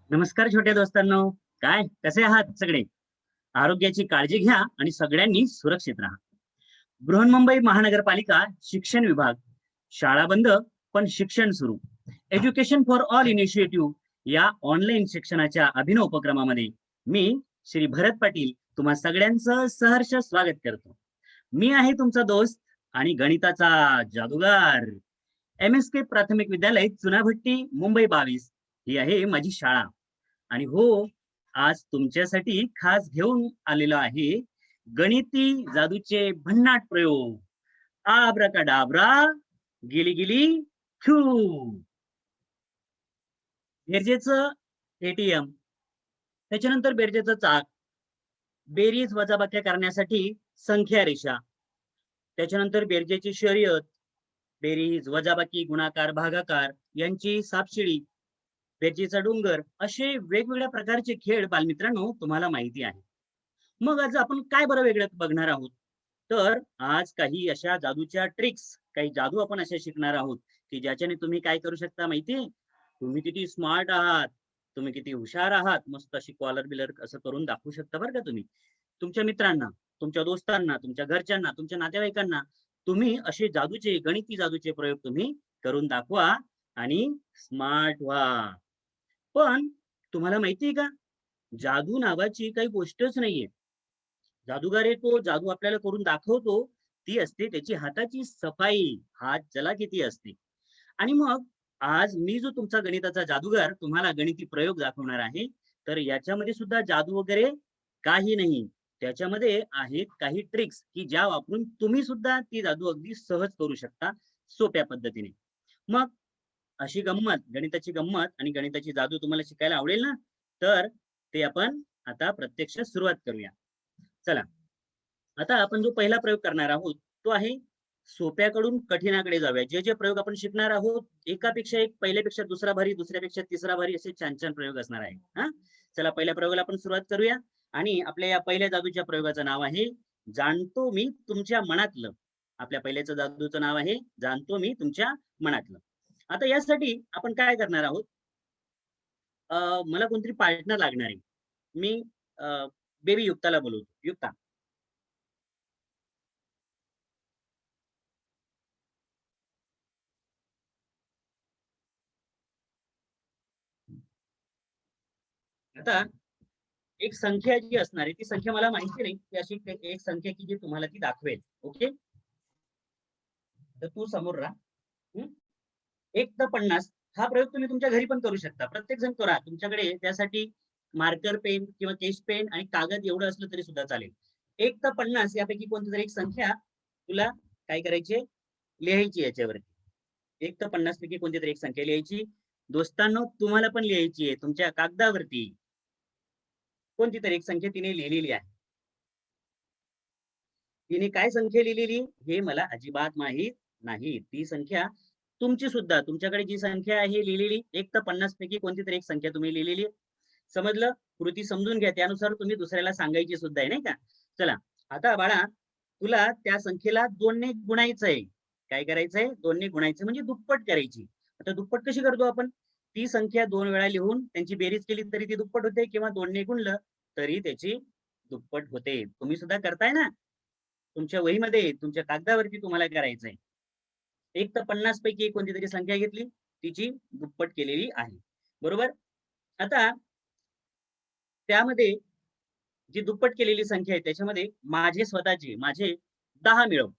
नमस्कार छोट्या दोस्तांनो, काय कसे आहात सगळे? आरोग्याची काळजी घ्या आणि सगळ्यांनी सुरक्षित राहा. बृहन्मुंबई महानगरपालिका शिक्षण विभाग, शाळा बंद पण शिक्षण सुरू, एज्युकेशन फॉर ऑल इनिशिएटिव्ह या ऑनलाईन शिक्षणाच्या अभिनव उपक्रमामध्ये मी श्री भरत पाटील तुम्हा सगळ्यांचं सहर्ष स्वागत करतो. मी आहे तुमचा दोस्त आणि गणिताचा जादूगार. MSK प्राथमिक विद्यालय चुनाभट्टी मुंबई 22 ही आहे माझी शाळा. आणि हो, आज तुमच्यासाठी खास घेऊन आलेलो आहे गणिती जादूचे भन्नाट प्रयोग. आब्राकाडाब्रा, गिली गिली फ्यू. बेरजेचं ATM, त्याच्यानंतर बेरजेचं चाक, बेरीज वजाबाक्या करण्यासाठी संख्या रेषा, त्याच्यानंतर बेरजेची शर्यत, बेरीज वजाबाकी गुणाकार भागाकार यांची सापशिडी, बेरजेचा डोंगर, असे वेगवेगळ्या प्रकारचे खेळ बालमित्रांनो तुम्हाला माहिती आहे. मग आज आपण काय बरं वेगळं बघणार आहोत? तर आज काही अशा जादूच्या ट्रिक्स, काही जादू आपण असे शिकणार आहोत की ज्याच्याने तुम्ही काय करू शकता माहितीये? तुम्ही किती स्मार्ट आहात, तुम्ही किती हुशार आहात, मस्त अशी कॉलर बिलर असं करून दाखवू शकता बरं का तुम्ही तुमच्या मित्रांना, तुमच्या दोस्तांना, तुमच्या घरच्यांना, तुमच्या नातेवाईकांना. तुम्ही असे जादूचे, गणिती जादूचे प्रयोग तुम्ही करून दाखवा आणि स्मार्ट व्हा. पण तुम्हाला माहितीये का, जादू नावाची काही गोष्टच नाहीये. जादूगार येतो, जादू आपल्याला करून दाखवतो, ती असते त्याची हाताची सफाई, हात चला किती असते. आणि मग आज मी जो तुमचा गणिताचा जादूगार तुम्हाला गणिती प्रयोग दाखवणार आहे, तर याच्यामध्ये सुद्धा जादू वगैरे काही नाही. त्याच्यामध्ये आहेत काही ट्रिक्स की ज्या वापरून तुम्ही सुद्धा ती जादू अगदी सहज करू शकता, सोप्या पद्धतीने. मग अशी गंमत, गणिताची गंमत आणि गणिताची जादू तुम्हाला शिकायला आवडेल ना? तर ते आपण आता प्रत्यक्ष सुरुवात करूया. चला, आता आपण जो पहिला प्रयोग करणार आहोत तो आहे सोप्याकडून कठीणाकडे जाऊया. जे जे प्रयोग आपण शिकणार आहोत, एकापेक्षा एक, पहिल्यापेक्षा दुसरा भारी, दुसऱ्यापेक्षा तिसरा भारी, असे छान छान प्रयोग असणार आहे. हा, चला पहिल्या प्रयोगाला आपण सुरुवात करूया. आणि आपल्या या पहिल्या जादूच्या प्रयोगाचं नाव आहे जाणतो मी तुमच्या मनातलं. आपल्या पहिल्याचं जादूचं नाव आहे जाणतो मी तुमच्या मनातलं. आता यासाठी आपण काय करणार आहोत, मला कोणतरी पार्टनर लागणार आहे. मी बेबी युक्ताला बोलवतो. युक्ता, आता एक संख्या जी असणार आहे ती संख्या मला माहिती नाही, ती अशी एक संख्या की जी तुम्हाला ती दाखवेल. ओके, तर तू समोर राहा. हं? 1 तर 50 हा प्रयोग तुम्ही तुमच्या घरी पण करू शकता. प्रत्येक जण करा. तुमच्याकडे त्यासाठी मार्कर पेन किंवा केश पेन आणि कागद एवढं असलं तरी सुद्धा चालेल. 1 तर 50 यापैकी कोणती तरी एक संख्या तुला काय करायची, लिहायची याच्यावरती. 1 तर 50 पैकी कोणती तरी एक संख्या लिहायची. दोस्तांनो, तुम्हाला पण लिहायची आहे तुमच्या कागदावरती. कोणती तरी एक संख्या तिने लिहिलेली आहे. तिने काय संख्या लिहिलेली हे मला अजिबात माहित नाही. ती संख्या तुमची सुद्धा, तुमच्याकडे जी संख्या आहे लिहिलेली 1 तर 50 पैकी कोणती तरी एक संख्या तुम्ही लिहिलेली, समजलं? कृती समजून घ्या, त्यानुसार तुम्ही दुसऱ्याला सांगायची सुद्धा आहे, नाही का? चला, आता बाळा तुला त्या संख्येला 2 ने गुणायचंय. काय करायचंय? 2 ने गुणायचं म्हणजे दुप्पट करायची. आता दुप्पट कशी करतो आपण? ती संख्या 2 वेळा लिहून त्यांची बेरीज केली तरी ती दुप्पट होते, किंवा 2 ने गुणलं तरी त्याची दुप्पट होते. तुम्ही सुद्धा करताय ना? तुमच्या वहीमध्ये, तुमच्या कागदावरती तुम्हाला करायचंय. एक तर 50 पैकी कोणती तरी संख्या घेतली, तिची दुप्पट केलेली आहे. बरोबर? आता त्यामध्ये जी दुप्पट केलेली संख्या आहे त्याच्यामध्ये माझे स्वतःचे 10 मिळव.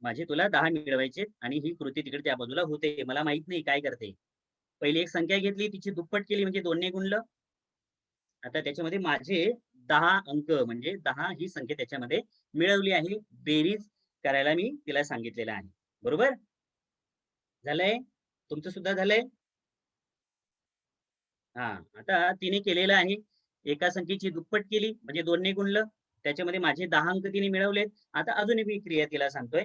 माझे तुला 10 मिळवायचे आणि ही कृती तिकडे त्या बाजूला होते. मला माहित नाही काय करते. पहिली एक संख्या घेतली, तिची दुप्पट केली म्हणजे 2 ने गुणलं. आता त्याच्यामध्ये माझे 10 अंक म्हणजे 10 ही संख्या त्याच्यामध्ये मिळवली आहे. बेरीज करायला मी तिला सांगितलेलं आहे. बरोबर? झालंय? तुमचं सुद्धा झालंय? हां. आता तिने केलेलं आहे. एका संख्येची दुप्पट केली म्हणजे 2 ने गुणलं. त्याच्यामध्ये माझे 10 अंक तिने मिळवलेत. आता अजून एक मी क्रिया तिला सांगतोय.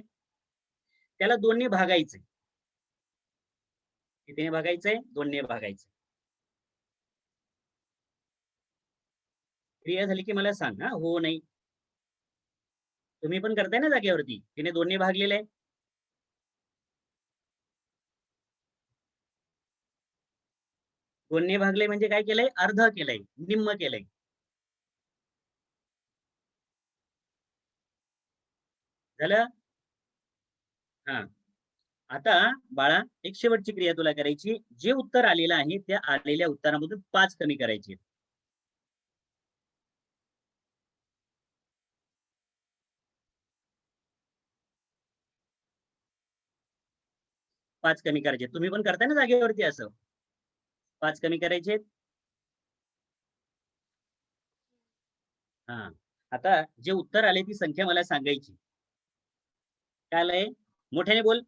त्याला 2 ने भागायचंय. कितीने भागायचंय? 2 ने भागायचंय. क्रिया झाली की मला सांग हां, हो, नाही. तुम्ही पण करताय ना जागेवरती. तिने 2 ने भागलेलं आहे. 2 ने भागलंय म्हणजे काय केलंय? अर्ध केलंय, निम्म केलंय. झालं? हां. आता बाळा एक शेवटची क्रिया तुला करायची. जे उत्तर आलेलं आहे, त्या आलेल्या उत्तरामधून 5 कमी करायचे. 5 कमी करायचे. तुम्ही पण करताय ना जागेवरती असं? 5 कमी करायचे. हां. आता जे उत्तर आले ती संख्या मला सांगायची. काय आलंय? मोठ्याने बोल.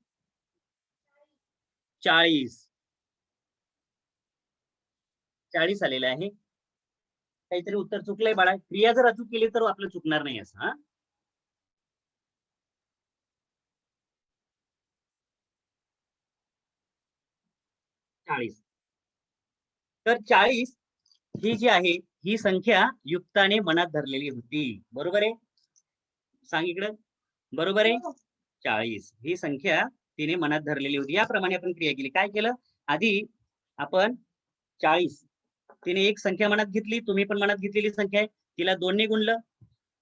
40. 40 आलेलं आहे. काहीतरी उत्तर चुकलंय बाळा. क्रिया जर अचूक केली तर आपलं चुकणार नाही असं हां. 40. तर 40 ही जी आहे, ही संख्या युक्ताने मनात धरलेली होती. बरोबर आहे? सांग इकडं. बरोबर आहे? 40 ही संख्या तिने मनात धरलेली होती. याप्रमाणे आपण क्रिया केली. काय केलं? आधी आपण 40 तिने एक संख्या मनात घेतली, तुम्ही पण मनात घेतलेली संख्या आहे. तिला 2 ने गुणलं.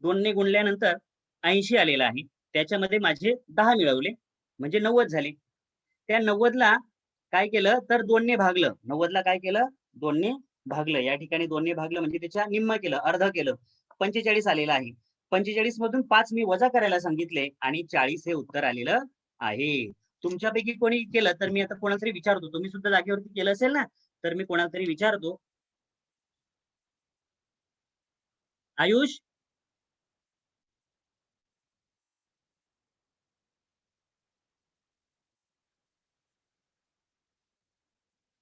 2 ने गुणल्यानंतर 80 आलेलं आहे. त्याच्यामध्ये माझे 10 मिळवले, म्हणजे 90 झाले. त्या 90ला काय केलं तर 2 ने भागलं. 90ला काय केलं? 2 ने भागलं. या ठिकाणी 2 ने भागलं म्हणजे त्याच्या निम्म केलं, अर्ध केलं. 45 आलेलं आहे. 45 मधून 5 मी वजा करायला सांगितले आणि 40 हे उत्तर आलेलं आहे. तुमच्यापैकी कोणी केलं तर मी आता कोणाला तरी विचारतो. तुम्ही सुद्धा जागेवरती केलं असेल ना? तर मी कोणाला तरी विचारतो. आयुष?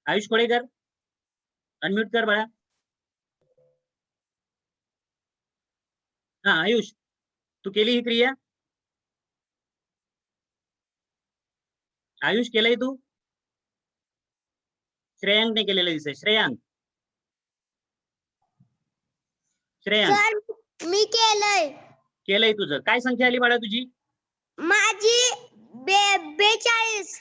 आयुष कोळेकर? अनम्यूट कर बाळा. हां, आयुष, तू केली ही क्रिया? आयुष केलंय तू? श्रेयांकने केलेलं दिसतंय. श्रेयांक. श्रेयांक. सर मी केलंय. केलंय तुझं. काय संख्या आली बाळा तुझी? माझी 42.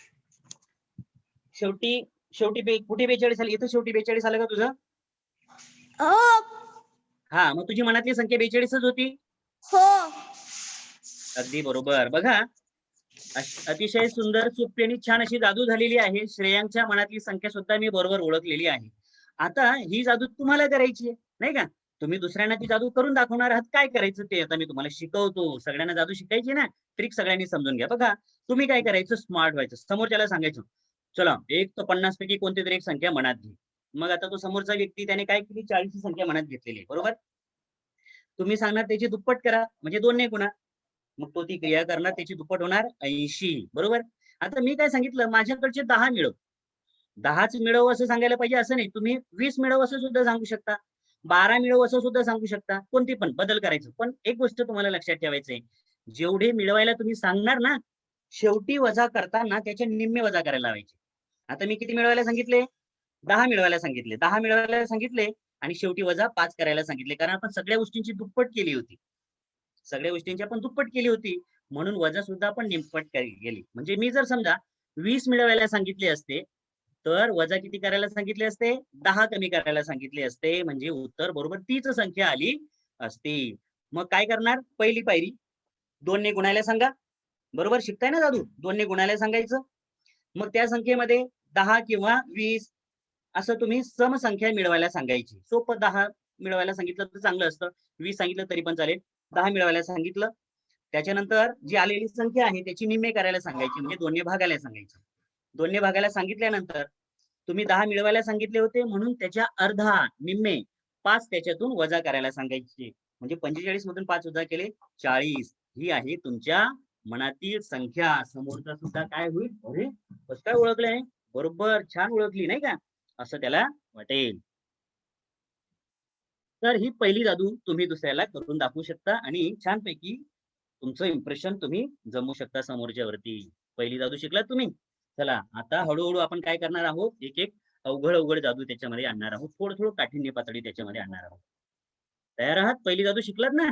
शेवटी शेवटी कुठे 42 आली? इथं शेवटी 42 आलं का तुझं? हो. हां, मग तुझी मनातली संख्या 42च होती? हो. अगदी बरोबर. बघा, अतिशय सुंदर, सोपी आणि छान अशी जादू झालेली आहे. श्रेयांकच्या मनातली संख्या सुद्धा मी बरोबर ओळखलेली आहे. आता ही जादू तुम्हाला करायची आहे, नाही का? तुम्ही दुसऱ्यांना ती जादू करून दाखवणार आहात. काय करायचं ते आता मी तुम्हाला शिकवतो. सगळ्यांना जादू शिकायची ना, ट्रिक सगळ्यांनी समजून घ्या. बघा, तुम्ही काय करायचं, स्मार्ट व्हायचं. समोरच्याला सांगायचं, "चला, एक तर 50 पैकी कोणती तरी एक संख्या मनात घे." मग आता तो समोरचा व्यक्ती त्याने काय केली, 40 ची संख्या मनात घेतलेली आहे, बरोबर? तुम्ही सांगणार त्याची दुप्पट करा, म्हणजे 2 ने गुणा. मग तो ती क्रिया करणार, त्याची दुप्पट होणार 80, बरोबर? आता मी काय सांगितलं, माझ्याकडचे 10 मिळव. 10च मिळव असं सांगायला पाहिजे असं नाही. तुम्ही 20 मिळव असं सुद्धा सांगू शकता. 12 मिळव असं सुद्धा सांगू शकता. कोणती पण बदल करायचं. पण एक गोष्ट तुम्हाला लक्षात ठेवायचं आहे. जेवढे मिळवायला तुम्ही सांगणार ना, शेवटी वजा करताना त्याचे निम्मे वजा करायला लावायचे. आता मी किती मिळवायला सांगितले? 10 मिळवायला सांगितले, 10 मिळवायला सांगितले आणि शेवटी वजा 5 करायला सांगितले, कारण आपण सगळ्या गोष्टींची दुप्पट केली होती. सगळ्या गोष्टींची आपण दुप्पट केली होती, म्हणून वजा सुद्धा आपण निमपट केली. म्हणजे मी जर समजा 20 मिळवायला सांगितले असते, तर वजा किती करायला सांगितले असते? 10 कमी करायला सांगितले असते, म्हणजे उत्तर बरोबर तीच संख्या आली असती. मग काय करणार? पहिली पायरी 2 ने गुणायला सांगा. बरोबर शिकताय ना दादू? 2 ने गुणायला सांगायचं. मग त्या संख्येमध्ये 10 किंवा 20 असं तुम्ही समसंख्या मिळवायला सांगायची. सोपं 10 मिळवायला सांगितलं तर चांगलं असतं. 20 सांगितलं तरी पण चालेल. 10 मिळवायला सांगितलं. त्याच्यानंतर जी आलेली संख्या आहे त्याची निम्मे करायला सांगायची, म्हणजे 2 ने भागायला सांगायचं. 2 ने भागायला सांगितल्यानंतर तुम्ही 10 मिळवायला सांगितले होते, म्हणून त्याच्या अर्धा, निम्मे 5 त्याच्यातून वजा करायला सांगायचे. म्हणजे 45 मधून 5 वजा केले 40. ही आहे तुमच्या मनातील संख्या. समोरचा सुद्धा काय होईल? अरे कसं काय ओळखलंय? बरोबर, छान ओळखली नाही का? असं त्याला वाटेल. तर ही पहिली जादू तुम्ही दुसऱ्याला करून दाखवू शकता आणि छानपैकी तुमचं इम्प्रेशन तुम्ही जमवू शकता समोरच्यावरती. पहिली जादू शिकलात तुम्ही. चला आता हळूहळू आपण काय करणार आहोत, एक एक अवघड जादू त्याच्यामध्ये आणणार आहोत. थोडं काठिण्य पातळी त्याच्यामध्ये आणणार आहोत. तयार आहात? पहिली जादू शिकलात ना?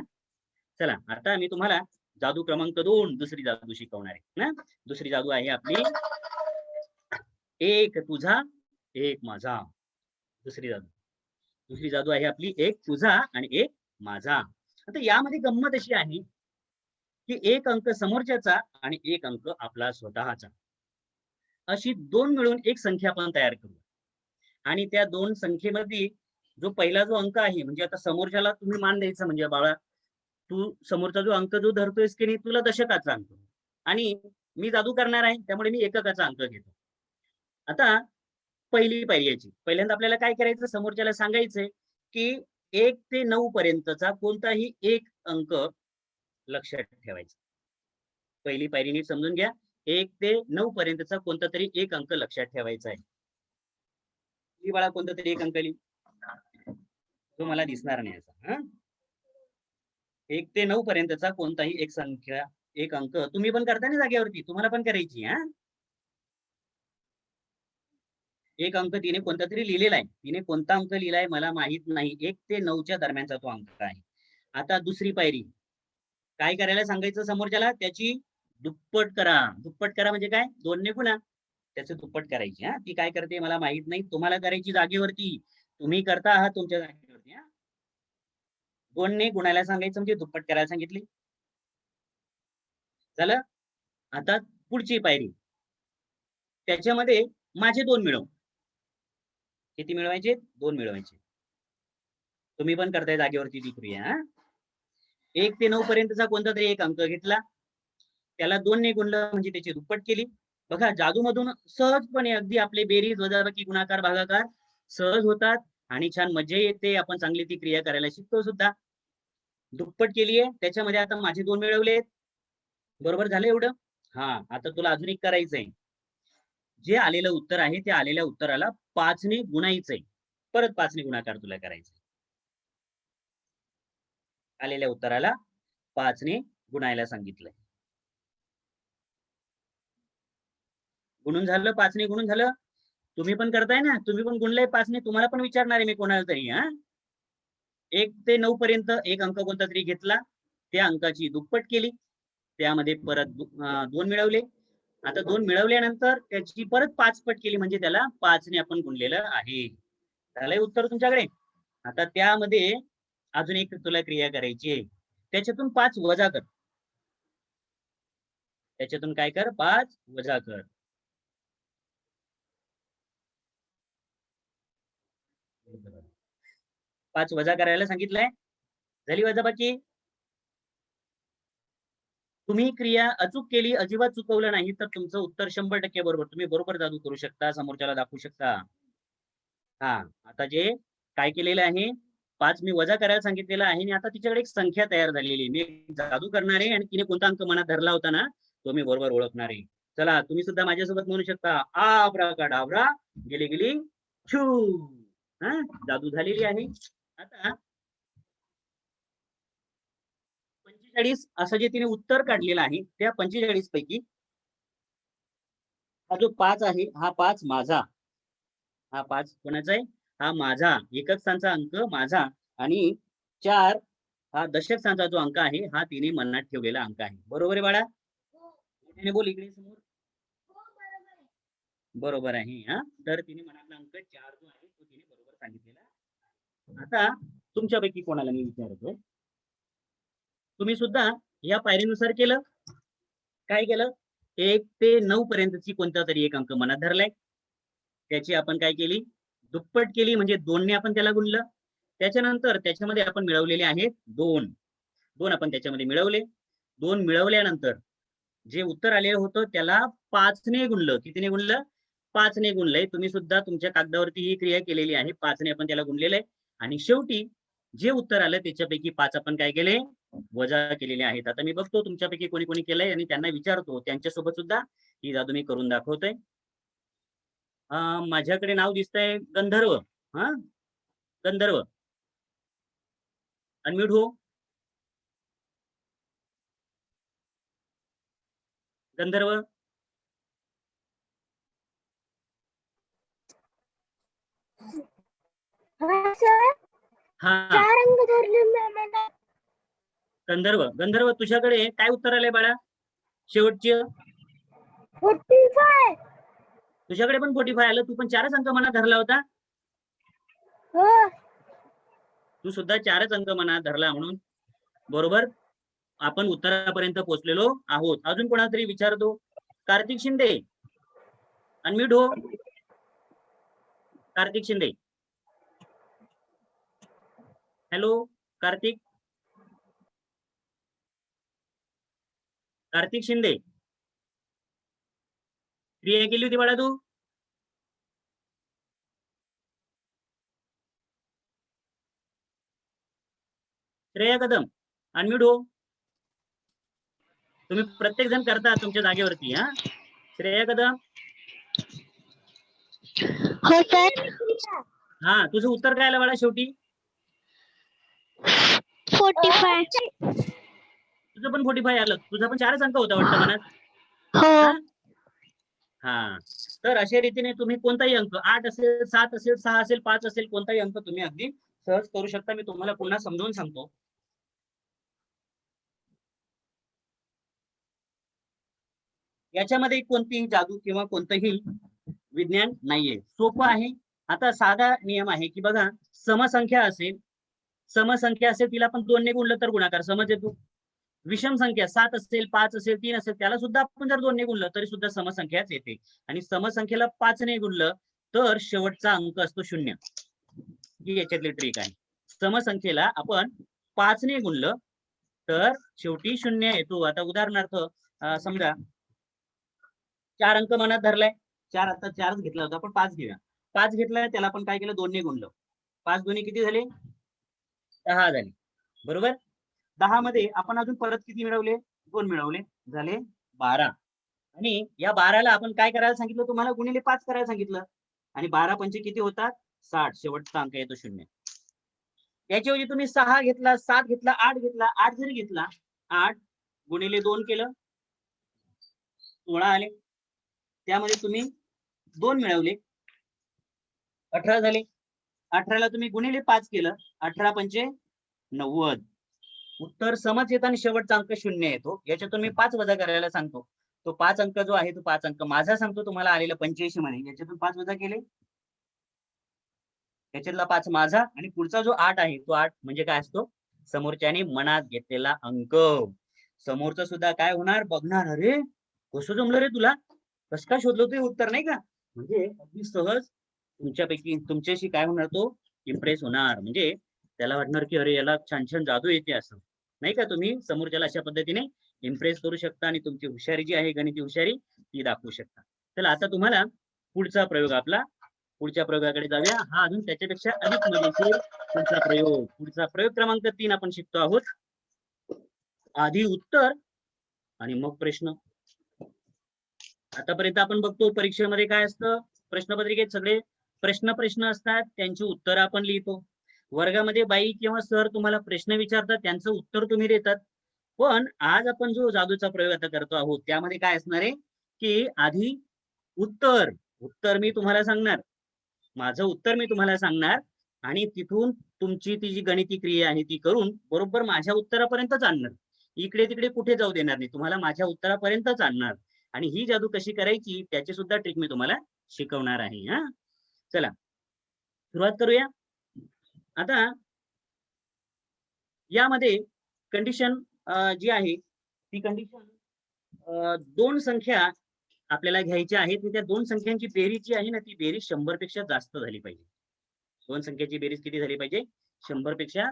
चला आता मी तुम्हाला जादू क्रमांक 2 दुसरी जादू शिकवणार आहे ना. दुसरी जादू आहे आपली एक तुझा एक माझा. दुसरी जादू. दुसरी जादू आहे आपली एक तुझा आणि एक माझा. आता यामध्ये गंमत अशी आहे की एक अंक समोरच्याचा आणि एक अंक आपला स्वतःचा. अशी 2 मिळून एक संख्या आपण तयार करू. आणि त्या 2 संख्येमध्ये जो पहिला जो अंक आहे, म्हणजे आता समोरच्याला तुम्ही मान द्यायचा, म्हणजे बाळा तू समोरचा जो अंक जो धरतोयस की नाही, तुला दशकाचा अंक आणि मी जादू करणार आहे, त्यामुळे मी एककाचा अंक घेतो. आता पहिली पायरी याची. पहिल्यांदा आपल्याला काय करायचं? समोरच्याला सांगायचंय की 1 ते 9 पर्यंतचा कोणताही एक अंक लक्षात ठेवायचा. पहिली पायरी नीट समजून घ्या. 1 ते 9 पर्यंतचा कोणता तरी एक अंक लक्षात ठेवायचा आहे. ही बाळा कोणता तरी एक अंक लिही. तो मला दिसणार नाही असा. हां. 1 ते 9 पर्यंतचा कोणताही एक संख्या, एक अंक तुम्ही पण करताय ना जागेवरती, तुम्हाला पण करायची हां. एक अंक तिने कोणता तरी लिहिलेला आहे. तिने कोणता अंक लिहिलाय मला माहित नाही. 1 ते 9च्या दरम्यानचा तो अंक आहे. आता दुसरी पायरी. काय करायला सांगायचं समोरच्याला? त्याची दुप्पट करा. दुप्पट करा म्हणजे काय? 2 ने गुणा. त्याची दुप्पट करायची हां. ती काय करते मला माहित नाही. तुम्हाला करायची जागेवरती. तुम्ही करता आहात तुमच्या जागेवरती हां. 2 ने गुणायला सांगायचं म्हणजे दुप्पट करायला सांगितली. झालं? आता पुढची पायरी. त्याच्यामध्ये माझे 2 मिळव. किती मिळवायचे? 2 मिळवायचे. तुम्ही पण करताय जागेवरती ती क्रिया हां. 1 ते 9 पर्यंतचा कोणता तरी एक अंक घेतला. त्याला 2 ने गुणलं म्हणजे त्याची दुप्पट केली. बघा जादूमधून सहजपणे अगदी आपले बेरीज, वजाबाकी, गुणाकार, भागाकार सहज होतात आणि छान मजा येते. आपण चांगली ती क्रिया करायला शिकतो सुद्धा. दुप्पट केलीये. त्याच्यामध्ये आता माझे 2 मिळवलेत. बरोबर झालं एवढं? हां, आता तुला अजून एक करायचंय. जे आलेलं उत्तर आहे, त्या आलेल्या उत्तराला 5 ने गुणायचंय. परत 5 ने गुणाकार तुला करायचा. आलेल्या उत्तराला 5 ने गुणायला सांगितलंय. गुणून झालं, 5 ने गुणून झालं. तुम्ही पण करताय ना? तुम्ही पण गुणलंय 5 ने. तुम्हाला पण विचारणार आहे मी कोणाला तरी हां. 1 ते 9 पर्यंत एक अंक कोणता तरी घेतला. त्या अंकाची दुप्पट केली. त्यामध्ये परत 2 मिळवले. आता 2 मिळवल्यानंतर त्याची परत 5 पट केली म्हणजे त्याला 5 ने आपण गुणलेलं आहे. झालंय उत्तर तुमच्याकडे? आता त्यामध्ये अजून एक तुला क्रिया करायची आहे. त्याच्यातून 5 वजा कर. त्याच्यातून काय कर? 5 वजा कर. 5 वजा करायला सांगितलंय. झाली वजाबाकी? तुम्ही क्रिया अचूक केली, अजिबात चुकवलं नाही, तर तुमचं उत्तर 100% बरोबर. तुम्ही बरोबर जादू करू शकता, समोरच्याला दाखवू शकता. हां, आता जे काय केलेलं आहे, 5 मी वजा करायला सांगितलेलं आहे आणि आता तिच्याकडे एक संख्या तयार झालेली आहे. मी एक जादू करणार आहे आणि तिने कोणता अंक मनात धरला होता ना, तो मी बरोबर ओळखणार आहे. चला, तुम्ही सुद्धा माझ्यासोबत म्हणू शकता, आब्राकाडाब्रा, गेली गेली छू. हां, जादू झालेली आहे. आता 45 असं जे तिने उत्तर काढलेलं आहे, त्या 45 पैकी हा जो 5 आहे, हा 5 माझा हा 5 कोणाचा आहे? हा माझा एकक स्थानचा अंक माझा आणि 4 हा दशक स्थानचा जो अंक आहे हा तिने मनात ठेवलेला अंक आहे. बरोबर आहे बाळा? तिने बोल इकडे समोर. बरोबर आहे. हा तर तिने मनातला अंक 4 जो आहे तो तिने बरोबर सांगितलेला. आता तुमच्यापैकी कोणाला मी विचारतोय, तुम्ही सुद्धा या पायरीनुसार केलं. काय केलं? 1 ते 9 पर्यंतची कोणता तरी एक अंक मनात धरलाय. त्याची आपण काय केली? दुप्पट केली म्हणजे 2 ने आपण त्याला गुणलं. त्याच्यानंतर त्याच्यामध्ये आपण मिळवलेले आहेत 2. 2 आपण त्याच्यामध्ये मिळवले. 2 मिळवल्यानंतर जे उत्तर आलेलं होतं त्याला 5 ने गुणलं. कितीने गुणलं? 5 ने गुणलंय. तुम्ही सुद्धा तुमच्या कागदावरती ही क्रिया केलेली आहे. 5 ने आपण त्याला गुणलेलं आहे आणि शेवटी जे उत्तर आलं त्याच्यापैकी 5 आपण काय केले? वजा केलेले आहेत. आता मी बघतो तुमच्यापैकी कोणी कोणी केलंय आणि त्यांना विचारतो. त्यांच्यासोबत सुद्धा ही जादू मी करून दाखवतोय. माझ्याकडे नाव दिसतंय गंधर्व. हा गंधर्व. अनम्यूट हो. गंधर्व. हा रंग धरले मला. गंधर्व. गंधर्व तुझ्याकडे काय उत्तर आलंय बाळा? शेवटची 45. तुझ्याकडे पण 45 आलं. तू पण 4च अंक मनात धरला होता. हो. तू सुद्धा 4च अंक मनात धरला म्हणून बरोबर आपण उत्तरापर्यंत पोहोचलेलो आहोत. अजून कोणाला तरी विचारतो. कार्तिक शिंदे. अनम्यूट हो. कार्तिक शिंदे. हॅलो कार्तिक. कार्तिक शिंदे. क्रिया केली होती बाळा तू? श्रेया कदम. अनम्यूट हो. तुम्ही प्रत्येक जण करता तुमच्या जागेवरती. हा श्रेया कदम. हो सर. हा तुझं उत्तर काय आलं बाळा शेवटी? 45. तुझं पण 45 आलं. तुझा पण 4च अंक होता वाटतं मनात. हो. हा तर अशा रीतीने तुम्ही कोणताही अंक 8 असेल, 7 असेल, 6 असेल, 5 असेल, कोणताही अंक तुम्ही अगदी सहज करू शकता. मी तुम्हाला पुन्हा समजावून सांगतो. याच्यामध्ये कोणतीही जादू किंवा कोणतंही विज्ञान नाहीये. सोपं आहे. आता साधा नियम आहे की बघा समसंख्या असेल तिला आपण 2 ने गुणलं तर गुणाकार समज येतो. विषम संख्या 7 असेल, 5 असेल, 3 असेल त्याला सुद्धा आपण जर 2 ने गुणलं तरी सुद्धा समसंख्याच येते. आणि समसंख्येला 5 ने गुणलं तर शेवटचा अंक असतो 0. ही याच्यातली ट्रिक आहे. समसंख्येला आपण 5 ने गुणलं तर शेवटी 0 येतो. आता उदाहरणार्थ समजा 4 अंक मनात धरलाय. 4 आता 4च घेतला होता आपण 5 घेऊया. 5 घेतलाय त्याला आपण काय केलं 2 ने गुणलं. 5 दोन्ही किती झाले? 10 झाले. बरोबर? 10 मध्ये आपण अजून परत किती मिळवले? 2 मिळवले. झाले 12. आणि या 12ला आपण काय करायला सांगितलं तुम्हाला? गुणिले 5 करायला सांगितलं. आणि 12 पंचे किती होतात? 60. शेवटचा अंक येतो 0. याच्याऐवजी तुम्ही 6 घेतला, 7 घेतला, 8 घेतला. 8 जरी घेतला, 8 गुणिले 2 केलं 16 आले. त्यामध्ये तुम्ही 2 मिळवले 18 झाले. 18ला तुम्ही गुणिले 5 केलं 18 पंचे 90. उत्तर समच येतं आणि शेवटचा अंक 0 येतो. याच्यातून मी 5 वजा करायला सांगतो. तो 5 अंक जो आहे तो 5 अंक माझा सांगतो तुम्हाला आलेला 85 मध्ये. याच्यातून 5 वजा केले. याच्यातला 5 माझा आणि पुढचा जो 8 आहे तो 8 म्हणजे काय असतो? समोरच्याने मनात घेतलेला अंक. समोरचं सुद्धा काय होणार? बघणार, अरे कसं जमलं रे तुला? कसं काय शोधलं ते उत्तर नाही का? म्हणजे अगदी सहज तुमच्यापैकी तुमच्याशी काय होणार तो इम्प्रेस होणार. म्हणजे त्याला वाटणार की अरे याला छान छान जादू येते असं. नाही का? तुम्ही समोरच्याला अशा पद्धतीने इम्प्रेस करू शकता आणि तुमची हुशारी जी आहे गणिती हुशारी ती दाखवू शकता. चला आता तुम्हाला पुढचा प्रयोग आपला पुढच्या प्रयोगाकडे जाऊया. हा अजून त्याच्यापेक्षा अधिक मजेशीर पुढचा प्रयोग क्रमांक 3 आपण शिकतो आहोत. आधी उत्तर आणि मग प्रश्न. आतापर्यंत आपण बघतो परीक्षेमध्ये काय असतं? प्रश्नपत्रिकेत सगळे प्रश्न असतात. त्यांची उत्तर आपण लिहितो. वर्गामध्ये बाई किंवा सर तुम्हाला प्रश्न विचारतात त्यांचं उत्तर तुम्ही देतात. पण आज आपण जो जादूचा प्रयोग आता करतो आहोत त्यामध्ये काय असणार आहे की आधी उत्तर मी तुम्हाला सांगणार. माझं उत्तर मी तुम्हाला सांगणार आणि तिथून तुमची ती जी गणिती क्रिया आहे ती करून बरोबर माझ्या उत्तरापर्यंतच आणणार. इकडे तिकडे कुठे जाऊ देणार नाही, तुम्हाला माझ्या उत्तरापर्यंतच आणणार. आणि ही जादू कशी करायची त्याची सुद्धा ट्रिक मी तुम्हाला शिकवणार आहे. हा, चला सुरुवात करूया. आता यामध्ये कंडिशन जी आहे ती कंडिशन दोन संख्या आपल्याला घ्यायच्या आहेत. त्या दोन संख्यांची बेरीज जी आहे ना ती बेरीज 100 पेक्षा जास्त झाली पाहिजे. दोन संख्येची बेरीज किती झाली पाहिजे? 100 पेक्षा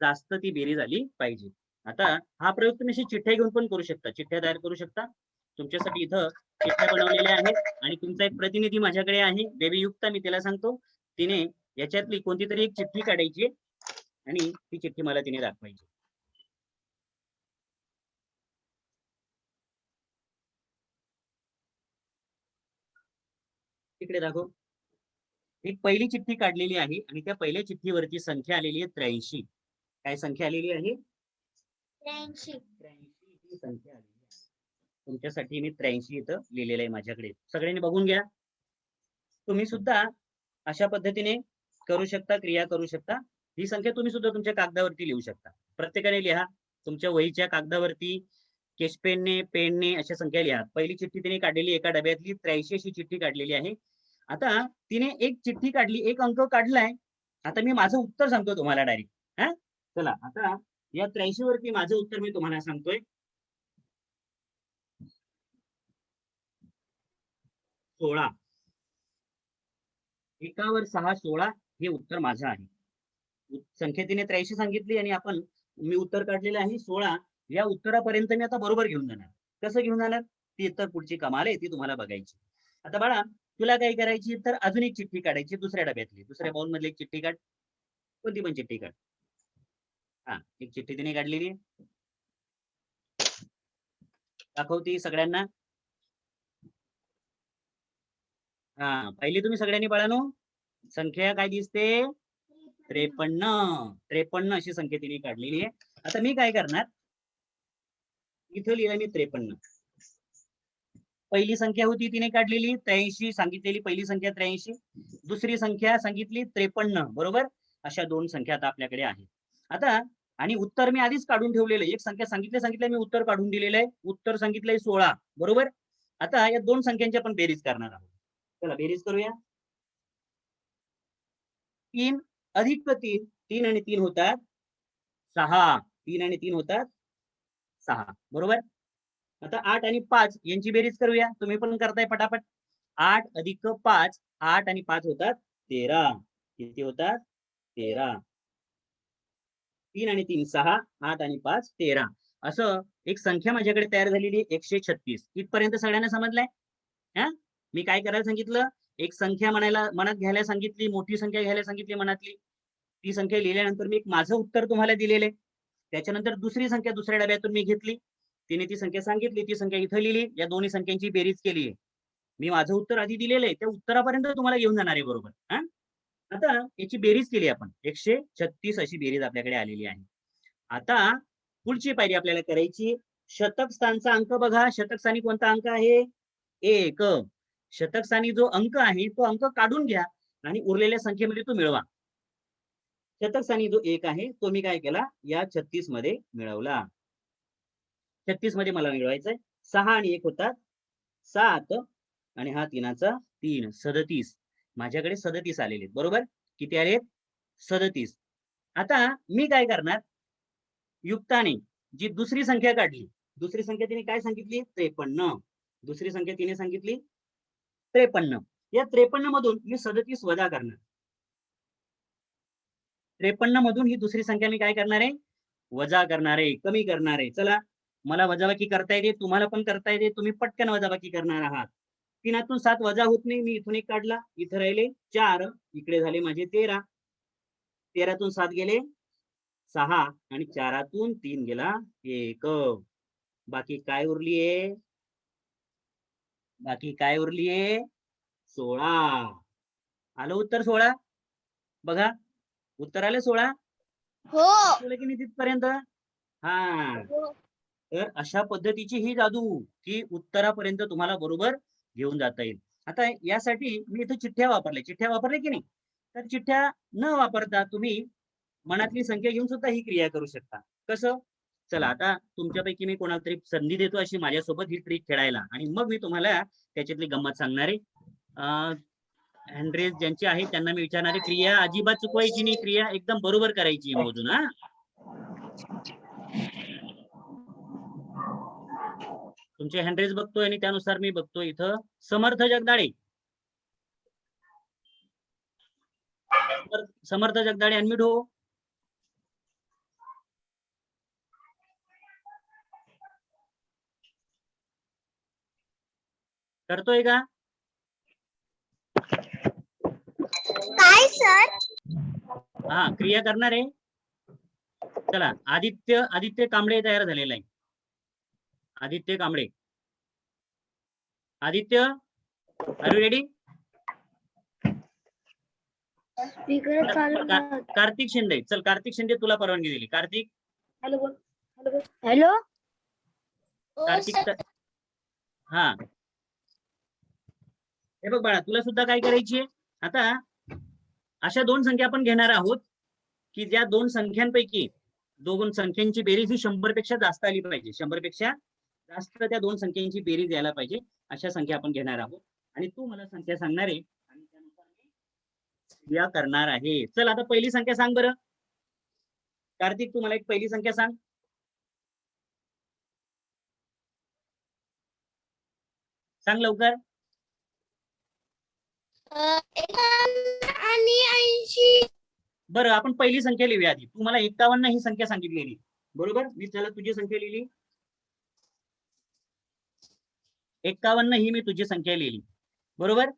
जास्त ती बेरीज आली पाहिजे. आता हा प्रयोग तुम्ही अशी चिठ्ठ्या घेऊन पण करू शकता, चिठ्ठ्या तयार करू शकता. तुमच्यासाठी इथं चिठ्ठ्या बनवलेल्या आहेत आणि तुमचा एक प्रतिनिधी माझ्याकडे आहे, बेबी युक्ता. मी त्याला सांगतो, तिने याच्यातली कोणती तरी एक चिठ्ठी काढायची आणि ती चिठ्ठी मला तिने दाखवायची. तिकडे दाखव. एक पहिली चिठ्ठी काढलेली आहे आणि त्या पहिल्या चिठ्ठीवरती संख्या आलेली आहे 83. काय संख्या आलेली आहे? 83. 83 ही संख्या आलेली आहे. तुमच्यासाठी मी 83 इथं लिहिलेलं आहे माझ्याकडे. सगळ्यांनी बघून घ्या. तुम्ही सुद्धा अशा पद्धतीने करू शकता, क्रिया करू शकता. ही संख्या तुम्ही सुद्धा तुमच्या कागदावरती लिहू शकता. प्रत्येकाने लिहा तुमच्या वहीच्या कागदावरती, केशपेनने, पेनने अशा संख्या लिहा. पहिली चिठ्ठी तिने काढलेली एका डब्यातली 83 अशी चिठ्ठी काढलेली आहे. आता तिने एक चिठ्ठी काढली, एक अंक काढलाय. आता मी माझं उत्तर सांगतो तुम्हाला डायरेक्ट. हा, चला आता या 83 वरती माझं उत्तर मी तुम्हाला सांगतोय. 16. एकावर 6 16 हे उत्तर माझं आहे. संख्या तिने 83 सांगितली आणि मी उत्तर काढलेलं आहे 16. या उत्तरापर्यंत मी आता बरोबर घेऊन जाणार. कसं घेऊन जाणार ती तर पुढची कमाल आहे, ती तुम्हाला बघायची. आता बाळा तुला काय करायची तर अजून एक चिठ्ठी काढायची दुसऱ्या डब्यातली, दुसऱ्या बाउल मधली एक चिठ्ठी काढ. कोणती पण चिठ्ठी काढ. हा, एक चिठ्ठी तिने काढलेली आहे, दाखवती सगळ्यांना. हा, पहिली तुम्ही सगळ्यांनी बाळानो संख्या काय दिसते? 53 अशी संख्या तिने काढलेली आहे. आता मी काय करणार, इथं लिहिलं मी 53. पहिली संख्या होती तिने काढलेली 83 सांगितलेली, पहिली संख्या 83, दुसरी संख्या सांगितली 53. बरोबर, अशा दोन संख्या आता आपल्याकडे आहेत. आता आणि उत्तर मी आधीच काढून ठेवलेलं आहे. एक संख्या सांगितलं मी उत्तर काढून दिलेलं आहे. उत्तर सांगितलंय 16. बरोबर, आता या दोन संख्यांची आपण बेरीज करणार आहोत. चला बेरीज करूया. 3 अधिक 3, 3 आणि 3 होतात 6. 3 आणि 3 होतात 6. बरोबर, आता 8 आणि 5 यांची बेरीज करूया. तुम्ही पण करताय पटापट. 8 अधिक 5, 8 आणि 5 होतात 13. किती होतात? 13. 3 आणि 3 6, 8 आणि 5 13. असं एक संख्या माझ्याकडे तयार झालेली 136. इथपर्यंत सगळ्यांना समजलंय? हा, मी काय करायला सांगितलं, एक संख्या मनात घ्यायला सांगितली, मोठी संख्या घ्यायला सांगितली मनातली. ती संख्या लिहिल्यानंतर मी एक माझं उत्तर तुम्हाला दिलेले. त्याच्यानंतर दुसरी संख्या दुसऱ्या डब्यातून मी घेतली, तिने ती संख्या सांगितली, ती संख्या इथं लिहिली, या दोन्ही संख्यांची बेरीज केली आहे. मी माझं उत्तर आधी दिलेलं आहे, त्या उत्तरापर्यंत तुम्हाला घेऊन जाणार आहे. बरोबर. हा, आता याची बेरीज केली आपण, 136 अशी बेरीज आपल्याकडे आलेली आहे. आता पुढची पायरी आपल्याला करायची, शतक स्थानचा अंक बघा. शतक स्थानी कोणता अंक आहे? 1. शतक स्थानी जो अंक आहे तो अंक काढून घ्या आणि उरलेल्या संख्येमध्ये तो मिळवा. शतक स्थानी जो 1 आहे तो मी काय केला, या 36 मध्ये मिळवला. 36 मध्ये मला मिळवायचंय. 6 आणि 1 होतात 7 आणि हा 3चा 3, 37. माझ्याकडे 37 आलेले. बरोबर, किती आलेत? 37. आता मी काय करणार, युक्ताने जी दुसरी संख्या काढली, दुसरी संख्या तिने काय सांगितली? 53. दुसरी संख्या तिने सांगितली 53. या 53 मधून मी 37 वजा करणार. 53 मधून ही दुसरी संख्या मी काय करणार आहे? वजा करणार आहे, कमी करणार आहे. चला, मला वजाबाकी करता येते, तुम्हाला पण करता येते. तुम्ही पटकन वजाबाकी करणार आहात. 3तून 7 वजा होत नाही. मी इथून एक काढला, इथं राहिले 4, इकडे झाले माझे 13. 13तून 7 गेले 6 आणि 4तून 3 गेला 1. बाकी काय उरलीये? बाकी काय उरलीये? 16. आलं उत्तर 16? बघा, उत्तर आले 16. हो. की नाही तिथपर्यंत? हा, तर अशा पद्धतीची ही जादू, की उत्तरापर्यंत तुम्हाला बरोबर घेऊन जाता येईल. आता यासाठी मी इथे चिठ्ठ्या वापरल्या की नाही? तर चिठ्ठ्या न वापरता तुम्ही मनातली संख्या घेऊन सुद्धा ही क्रिया करू शकता. कसं? चला आता तुमच्यापैकी मी कोणाला तरी संधी देतो अशी माझ्यासोबत ही ट्रिक खेळायला आणि मग मी तुम्हाला त्याच्यातली गंमत सांगणार आहे. हँड रेज ज्यांची आहे त्यांना मी विचारणार आहे, क्रिया अजिबात चुकवायची नाही, क्रिया एकदम बरोबर करायची मोजून. हा, तुमचे हँड रेज बघतोय आणि त्यानुसार मी बघतोय इथं समर्थ जगदाळे. समर्थ जगदाळे अनम्यूट हो. करतोय का? काय सर? हा, क्रिया करणार आहे. चला, आदित्य कांबळे तयार झालेला आहे. Aditya Kamble. Aditya, are you ready? Kartik Shinde, चल कार्तिक शिंदे तुला परवानगी दिली. कार्तिक. हॅलो. कार्तिक हा, हे बघ बाळा, तुला सुद्धा काय करायची आहे आता? अशा दोन संख्या आपण घेणार आहोत की ज्या दोन संख्यांपैकी दोन संख्यांची बेरीज ही 100 पेक्षा जास्त आली पाहिजे. 100 पेक्षा जास्त त्या दोन संख्यांची बेरीज यायला पाहिजे अशा संख्या आपण घेणार आहोत आणि तू मला संख्या सांगणार आहे आणि त्यानुसार मी क्रिया करणार आहे. चल आता पहिली संख्या सांग बरं. कार्तिक, तू मला एक पहिली संख्या सांग. सांग लवकर. 81. बरं, आपण पहिली संख्या लिहूया आधी. तू मला 51 ही संख्या सांगितलेली, बरोबर? मी त्याला तुझी संख्या लिहिली. 51 ही मी तुझी संख्या लिहिली, बरोबर?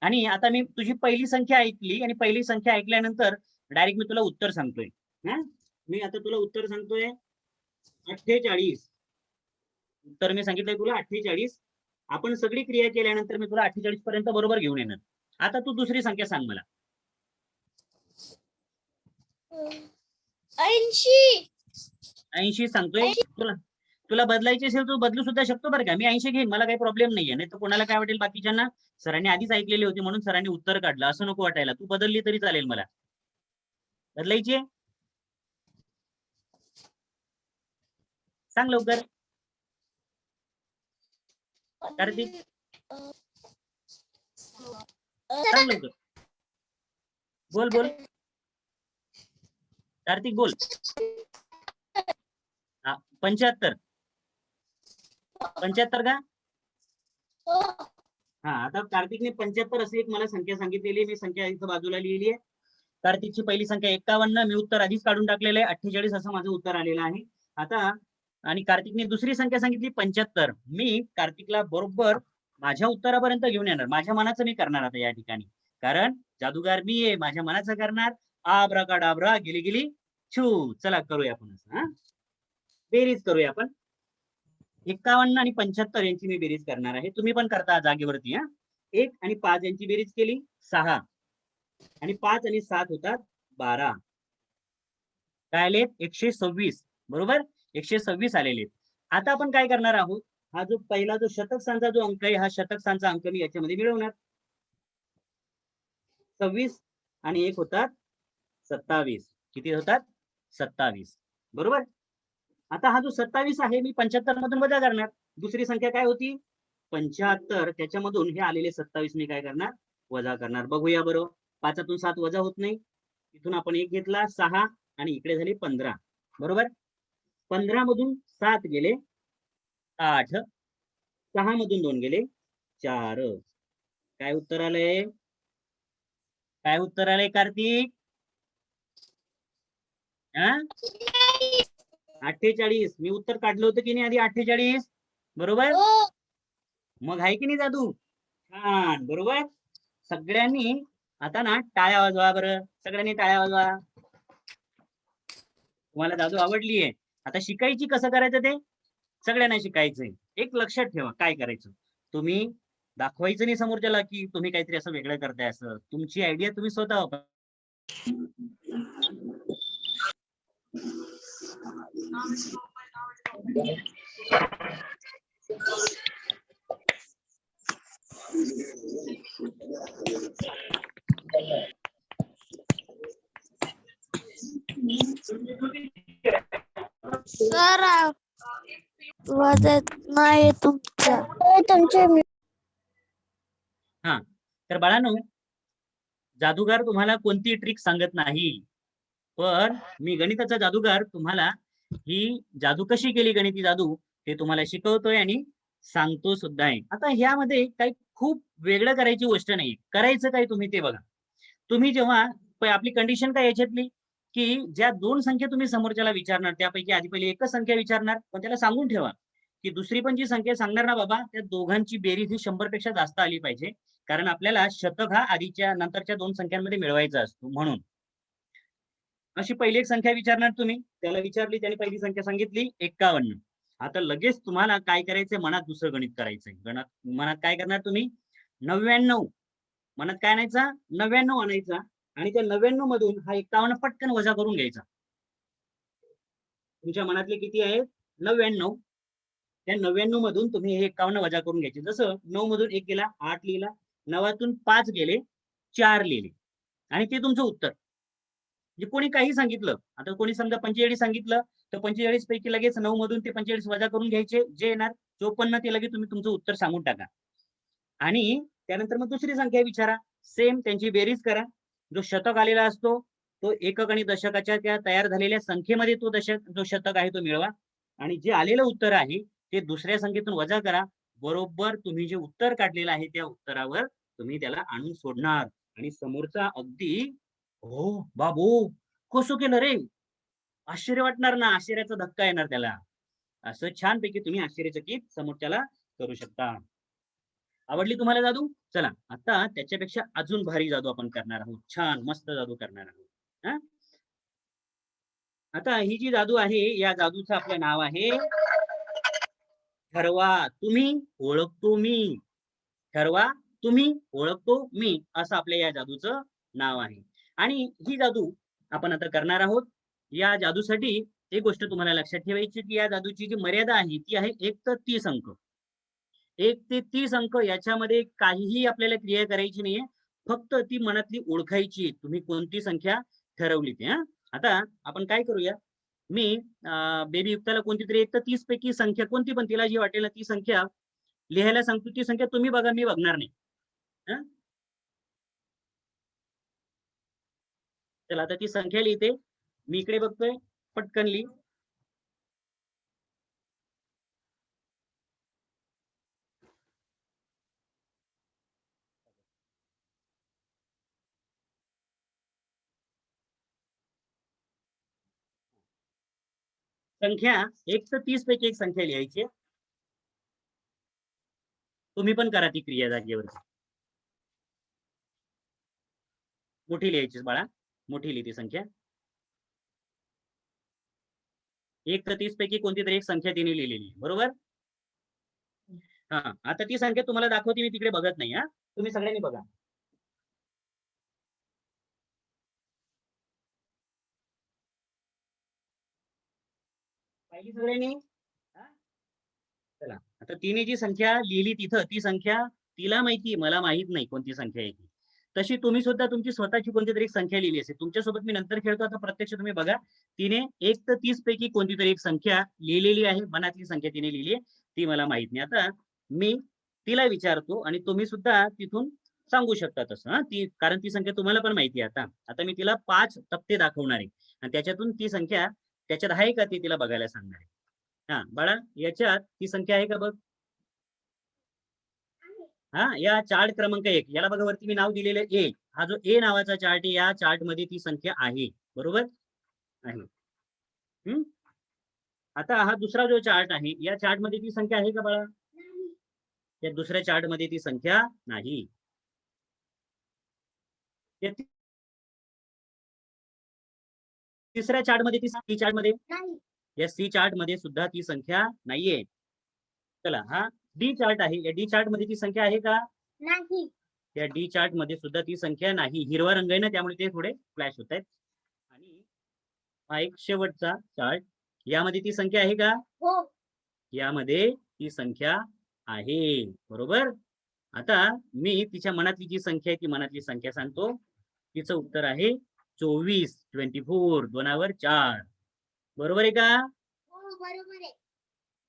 आणि आता मी तुझी पहिली संख्या ऐकली आणि पहिली संख्या ऐकल्यानंतर डायरेक्ट मी तुला उत्तर सांगतोय. मी आता तुला उत्तर सांगतोय 48. उत्तर मी सांगितलंय तुला 48. आपण सगळी क्रिया केल्यानंतर मी तुला 48 पर्यंत बरोबर घेऊन येणार. आता तू दुसरी संख्या सांग मला. 80. 80 सांगतोय. तुला बदलायची असेल तू बदलू सुद्धा शकतो बरं का. मी 80 घेईन, मला काही प्रॉब्लेम नाहीये. नाही तर कोणाला काय वाटेल बाकीच्यांना, सरांनी आधीच ऐकलेली होती म्हणून सरांनी उत्तर काढलं, असं नको वाटायला. तू बदलली तरी चालेल, मला बदलायची आहे. सांग लवकर कार्तिक, सांग लवकर. बोल बोल कार्तिक, बोल. 75. 75 का? हा, आता कार्तिकने 75 अशी एक मला संख्या सांगितलेली. मी संख्या इथं बाजूला लिहिली आहे. कार्तिकची पहिली संख्या 51. मी उत्तर आधीच काढून टाकलेलं आहे. 48 असं माझं उत्तर आलेलं आहे. आता आणि कार्तिकने दुसरी संख्या सांगितली 75. मी कार्तिकला बरोबर माझ्या उत्तरापर्यंत घेऊन येणार. माझ्या मनाचं मी करणार आता या ठिकाणी, कारण जादूगार मी आहे. माझ्या मनाचं करणार. आब्राकाडाब्रा, गेली गेली छू. चला करूया आपण असं. बेरीज करूया आपण. 51 आणि 75 यांची मी बेरीज करणार आहे. तुम्ही पण करता जागेवरती. 1 आणि 5 यांची बेरीज केली 6 आणि 5 आणि 7 होतात 12. काय आले? 126, बरोबर? 126 आलेले. आता आपण काय करणार आहोत? हा जो पहिला जो शतक स्थानचा जो अंक आहे, हा शतक स्थानचा अंक मी याच्यामध्ये मिळवणार. 26 आणि 1 होतात 27. किती होतात? 27, बरोबर? आता हा जो 27 आहे मी 75 मधून वजा करणार. दुसरी संख्या काय होती? 75. त्याच्यामधून हे आलेले 27 मी काय करणार? वजा करणार. बघूया बरं. 5तून 7 वजा होत नाही. इथून आपण 1 घेतला 6 आणि इकडे झाले 15, बरोबर? 15 मधून 7 गेले 8. 6 मधून 2 गेले 4. काय उत्तर आलंय? काय उत्तर आलंय कार्तिक? 48. मी उत्तर काढलं होतं की नाही आधी? 48, बरोबर? मग आहे की नाही जादू? छान, बरोबर. सगळ्यांनी आता ना टाळ्या वाजवा बरं. सगळ्यांनी टाळ्या वाजवा. तुम्हाला जादू आवडलीये. आता शिकायची कसं करायचं ते सगळ्यांना शिकायचंय. एक लक्षात ठेवा काय करायचं. तुम्ही दाखवायचं नाही समोरच्याला की तुम्ही काहीतरी असं वेगळं करताय. असं तुमची आयडिया तुम्ही स्वतः सर वाजत नाही तुमच्या तुमचे हा, तर बाळांनो, जादूगार तुम्हाला कोणती ट्रिक सांगत नाही, पण मी गणिताचा जादूगार तुम्हाला ही जादू कशी केली, गणिती जादू, ते तुम्हाला शिकवतोय आणि सांगतो सुद्धा आहे. आता ह्यामध्ये काही खूप वेगळं करायची गोष्ट नाही. करायचं काय तुम्ही ते बघा. तुम्ही जेव्हा आपली कंडिशन काय याच्यातली, की ज्या दोन संख्या तुम्ही समोरच्याला विचारणार त्यापैकी आधी पहिले एकच संख्या विचारणार, पण त्याला सांगून ठेवा की दुसरी पण जी संख्या सांगणार ना बाबा, त्या दोघांची बेरीज ही 100 पेक्षा जास्त आली पाहिजे, कारण आपल्याला शतक हा आधीच्या नंतरच्या दोन संख्यांमध्ये मिळवायचा असतो. म्हणून अशी पहिली एक संख्या विचारणार तुम्ही, त्याला विचारली, त्याने पहिली संख्या सांगितली 51. आता लगेच तुम्हाला काय करायचंय, मनात दुसरं गणित करायचंय. मनात काय करणार तुम्ही, 99 मनात काय आणायचा, 99 आणायचा आणि त्या 99 मधून हा 51 पटकन वजा करून घ्यायचा. तुमच्या मनातले किती आहेत, 99. त्या 99 मधून तुम्ही हे 51 वजा करून घ्यायचे. जसं 9 मधून 1 गेला, 8 लिहिला, 9तून 5 गेले, 4 लिहिले आणि ते तुमचं उत्तर. म्हणजे कोणी काही सांगितलं, आता कोणी समजा 45 सांगितलं, तर 45 पैकी लगेच 9 मधून ते 45 वजा करून घ्यायचे, जे येणार 54, ते लगेच तुम्ही तुमचं उत्तर सांगून टाका. आणि त्यानंतर मग दुसरी संख्या विचारा, सेम त्यांची बेरीज करा. जो शतक आलेला असतो तो एकक आणि दशकाच्या त्या तयार झालेल्या संख्येमध्ये तो जो शतक आहे तो मिळवा आणि जे आलेलं उत्तर आहे ते दुसऱ्या संख्येतून वजा करा. बरोबर तुम्ही जे उत्तर काढलेलं आहे त्या उत्तरावर तुम्ही त्याला आणून सोडणार आणि समोरचा अगदी, हो बाबू कसं केलं रे, आश्चर्य वाटणार ना, आश्चर्याचा धक्का येणार त्याला. असं छानपैकी तुम्ही आश्चर्यचकित समोरच्याला करू शकता. आवडली तुम्हाला जादू? चला आता त्याच्यापेक्षा अजून भारी जादू आपण करणार आहोत. छान मस्त जादू करणार आहोत. हा, आता ही जी जादू आहे, या जादूचं आपलं नाव आहे ठरवा तुम्ही ओळखतो मी. ठरवा तुम्ही ओळखतो मी, असं आपल्या या जादूचं नाव आहे. आणि ही जादू आपण आता करणार आहोत. या जादूसाठी एक गोष्ट तुम्हाला लक्षात ठेवायची, की या जादूची जी मर्यादा आहे ती आहे 1 ते 30 अंक. 1 ते 30 अंक याच्यामध्ये काहीही आपल्याला क्रिया करायची नाहीये. फक्त ती मनातली ओळखायची, तुम्ही कोणती संख्या ठरवली ते. आता आपण काय करूया, मी बेबी युक्ताला कोणती तरी 1 ते 30 पैकी संख्या कोणती पण तिला जी वाटेल ना ती संख्या लिहायला सांगतो. ती संख्या तुम्ही बघा, मी बघणार नाही. हं? चला आता ती संख्या लिहिते. मी इकडे बघतोय, पटकन लिही. संख्या 1 ते 30 पैकी एक संख्या लिहायची. तुम्ही पण करा ती क्रिया जागेवर. मोठी लिहायची बाळा, मोठी लिहिते संख्या. 1 ते 30 पैकी कोणती तरी एक संख्या तिने लिहिलेली, बरोबर? हा, आता ती संख्या तुम्हाला दाखवते, मी तिकडे बघत नाही. हा, तुम्ही सगळ्यांनी बघा. पाहिली सगळ्यांनी? चला आता तिने जी संख्या लिहिली तिथं, ती संख्या तिला माहिती, मला माहित नाही कोणती संख्या आहे ती. तशी तुम्ही सुद्धा तुमची स्वतःची कोणती तरी एक संख्या लिहिली असेल. तुमच्यासोबत मी नंतर खेळतो, आता प्रत्यक्ष तुम्ही बघा. तिने 1 ते 30 पैकी कोणती तरी एक संख्या लिहिलेली आहे, मनातली संख्या तिने लिहिली आहे, ती मला माहित नाही. आता मी तिला विचारतो आणि तुम्ही सुद्धा तिथून सांगू शकता तसं. ती, कारण ती संख्या तुम्हाला पण माहिती आहे. आता आता मी तिला 5 तक्ते दाखवणार आहे आणि त्याच्यातून ती संख्या त्याच्यात आहे का ते तिला बघायला सांगणार आहे. हा बाळा, याच्यात ती संख्या आहे का बघ. हा, या चार्ट क्रमांक 1 याला बघा, वरती मी नाव दिलेलं ए. हा जो ए नावाचा चार्ट आहे, या चार्ट मध्ये ती संख्या आहे, बरोबर आहे. हम्म, आता हा दुसरा जो चार्ट आहे, या चार्ट मध्ये ती संख्या आहे का बाळा? या दुसऱ्या चार्ट मध्ये ती संख्या नाही. या तिसऱ्या चार्ट मध्ये, ती सी चार्ट मध्ये, या सी चार्ट मध्ये सुद्धा ती संख्या नाहीये. चला, हा डी चार्ट आहे, या डी चार्ट मध्ये ती संख्या आहे का? नाही. या डी चार्ट मध्ये सुद्धा ती संख्या नाही. हिरवा रंग आहे ना, त्यामुळे ते थोडे फ्लॅश होत आहेत. आणि हा एक शेवटचा चार्ट, यामध्ये ती संख्या आहे का? हो, यामध्ये ती संख्या आहे, बरोबर. आता मी तिच्या मनातली जी संख्या आहे ती मनातली संख्या सांगतो. तिचं उत्तर आहे 24 24 दोनावर 4 बरोबर आहे का? बरोबर आहे.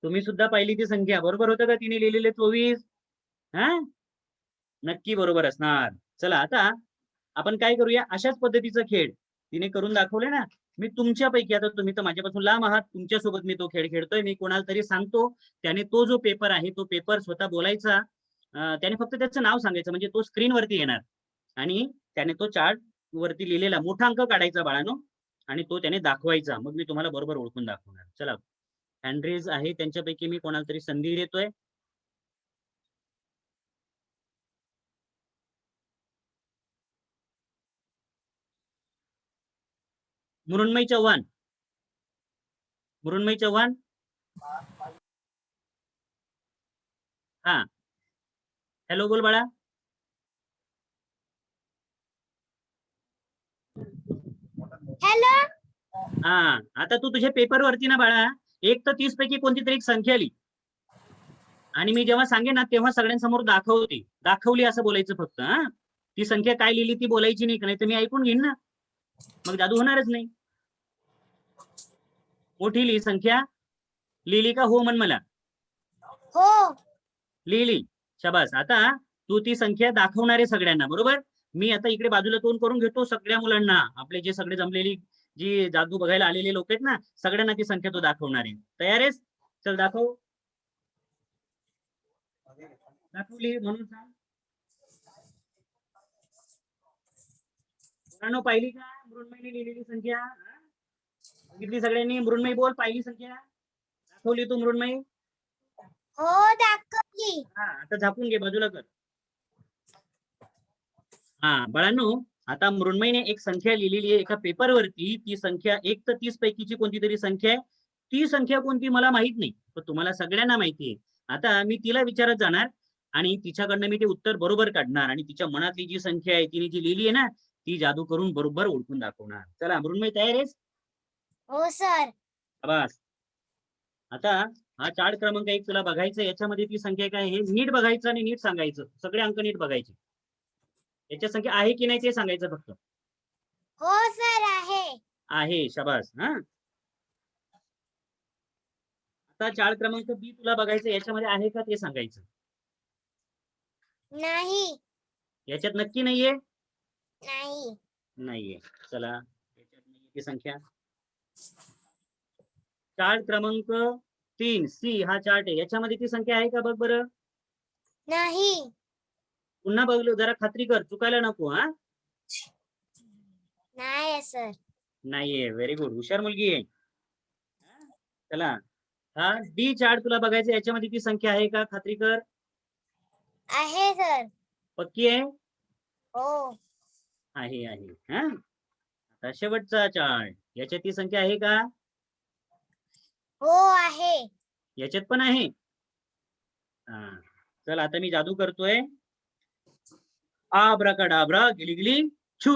तुम्ही सुद्धा पाहिली ती संख्या बरोबर होतं का तिने लिहिलेले 24? हा नक्की बरोबर असणार. चला आता आपण काय करूया अशाच पद्धतीचा खेळ तिने करून दाखवले ना. मी तुमच्यापैकी आता तुम्ही तर माझ्यापासून लांब आहात तुमच्यासोबत मी तो खेळ खेळतोय. मी कोणाला तरी सांगतो त्याने तो जो पेपर आहे तो पेपर स्वतः बोलायचा. त्याने फक्त त्याचं नाव सांगायचं म्हणजे तो स्क्रीनवरती येणार आणि त्याने तो चार्ट वरती लिहिलेला मोठा अंक काढायचा बाळानो आणि तो त्याने दाखवायचा. मग मी तुम्हाला बरोबर ओळखून दाखवणार. चला हँडरेज आहे त्यांच्यापैकी मी कोणाला तरी संधी देतोय. मृण्मयी चव्हाण. मृण्मयी चव्हाण. हा हॅलो बोल बाळा. हॅलो. हा आता तू तुझ्या पेपर वरती ना बाळा 1 ते 30 पैकी कोणती तरी एक संख्या लिही आणि मी जेव्हा सांगेन ना तेव्हा सगळ्यांसमोर दाखवली असं बोलायचं फक्त. हा ती संख्या काय लिहिली ती बोलायची नाही तर मी ऐकून घेईन ना मग जादू होणारच नाही. मोठी लिही संख्या. लिहिली का हो म्हण मला. हो. लिहिली. शाबास. आता तू ती संख्या दाखवणार आहे सगळ्यांना बरोबर. मी आता इकडे बाजूला तोंड करून घेतो सगळ्या मुलांना आपले जे सगळे जमलेली जी जादू बघायला आलेले लोक आहेत ना सगळ्यांना ती संख्या तू दाखवणार आहे. तयार आहेस? चल दाखव. दाखवली म्हणून सांग. मुलांनो पाहिली का मृण्मयीने लिहिलेली संख्या? बघितली सगळ्यांनी? मृण्मयी बोल पाहिली संख्या? दाखवली तू मृण्मयी? हो दाखवली. हा आता झाकून घे बाजूला कर. हा बाळांनो आता मृण्मयीने एक संख्या लिहिलेली आहे एका पेपरवरती. ती संख्या 1 ते 30 पैकीची कोणती तरी संख्या आहे. ती संख्या कोणती मला माहित नाही पण तुम्हाला सगळ्यांना माहिती आहे. आता मी तिला विचारत जाणार आणि तिच्याकडनं मी ते उत्तर बरोबर काढणार आणि तिच्या मनातली जी संख्या आहे तिने जी लिहिली आहे ना ती जादू करून बरोबर ओळखून दाखवणार. चला मृण्मयी तयार आहेस? हो सर. बस आता हा चार्ट क्रमांक 1 तुला बघायचं याच्यामध्ये ती संख्या काय आहे नीट बघायचं आणि नीट सांगायचं. सगळे अंक नीट बघायचे. याच्या संख्या आहे की नाही ते सांगायचं फक्त. हो सर आहे. आहे. शाबास. हा आता चार्ट क्रमांक बी तुला बघायचं याच्यामध्ये आहे का ते सांगायचं. नाही. याच्यात नक्की नाहीये? नाही. नाहीये. चला याच्यात नाहीये ती संख्या. चार्ट क्रमांक 3 सी हा चार्ट आहे याच्यामध्ये ती संख्या आहे का बघ बरं. नाही. पुन्हा बघलो जरा खात्री कर चुकायला नको. हा नाही सर. नाहीये. Very good. हुशार मुलगी आहे. चला हा डी चार्ट तुला बघायचं याच्यामध्ये ती संख्या आहे का खात्री कर. आहे सर. पक्की आहे? हो. आहे. हा आता शेवटचा चार्ट याच्यात ती संख्या आहे का? हो आहे. याच्यात पण आहे. हा चल आता मी जादू करतोय. आब्राकाडाब्रा गिलीगिली छू.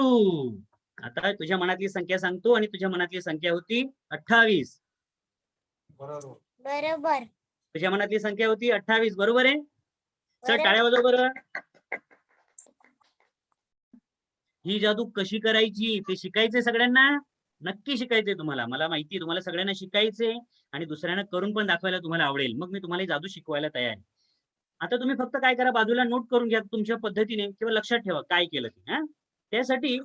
आता तुझ्या मनातली संख्या सांगतो आणि तुझ्या मनातली संख्या होती 28. बरोबर. तुझ्या मनातली संख्या होती 28 बरोबर आहे. चल बरोबर. टाळ्या वाजव बरं. ही जादू कशी करायची ते शिकायचंय सगळ्यांना. नक्की शिकायचंय तुम्हाला. मला माहिती तुम्हाला सगळ्यांना शिकायचंय आणि दुसऱ्यांना करून पण दाखवायला तुम्हाला आवडेल. मग मी तुम्हाला जादू शिकवायला तयार आहे. आता तुम्ही फक्त काय करा बाजूला नोट करून घ्या तुमच्या पद्धतीने किंवा लक्षात ठेवा काय केलं ते. हा त्यासाठी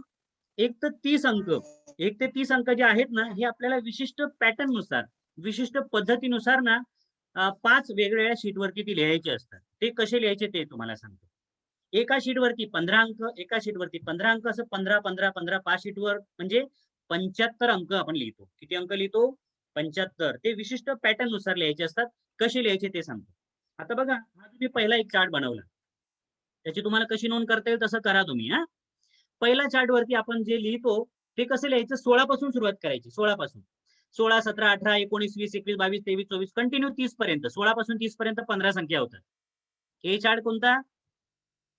1 ते 30 अंक 1 ते 30 अंक जे आहेत ना हे आपल्याला विशिष्ट पॅटर्न नुसार विशिष्ट पद्धतीनुसार ना 5 वेगवेगळ्या शीटवरती ती लिहायचे असतात. ते कसे लिहायचे ते तुम्हाला सांगतो. एका शीटवरती 15 अंक एका शीटवरती 15 अंक असं 15 15 15 5 शीटवर म्हणजे 75 अंक आपण लिहितो. किती अंक लिहितो? 75. ते विशिष्ट पॅटर्न नुसार लिहायचे असतात. कसे लिहायचे ते सांगतो. आता बघा हा तुम्ही पहिला एक चार्ट बनवला. त्याची तुम्हाला कशी नोंद करता येईल तसं करा तुम्ही. हा पहिल्या चार्ट वरती आपण जे लिहितो ते कसं लिहायचं 16 पासून सुरुवात करायची. 16 पासून 16 17 18 19 20 21 22 23 24 कंटिन्यू 30 पर्यंत 16 पासून 30 पर्यंत 15 संख्या होतात. हे चार्ट कोणता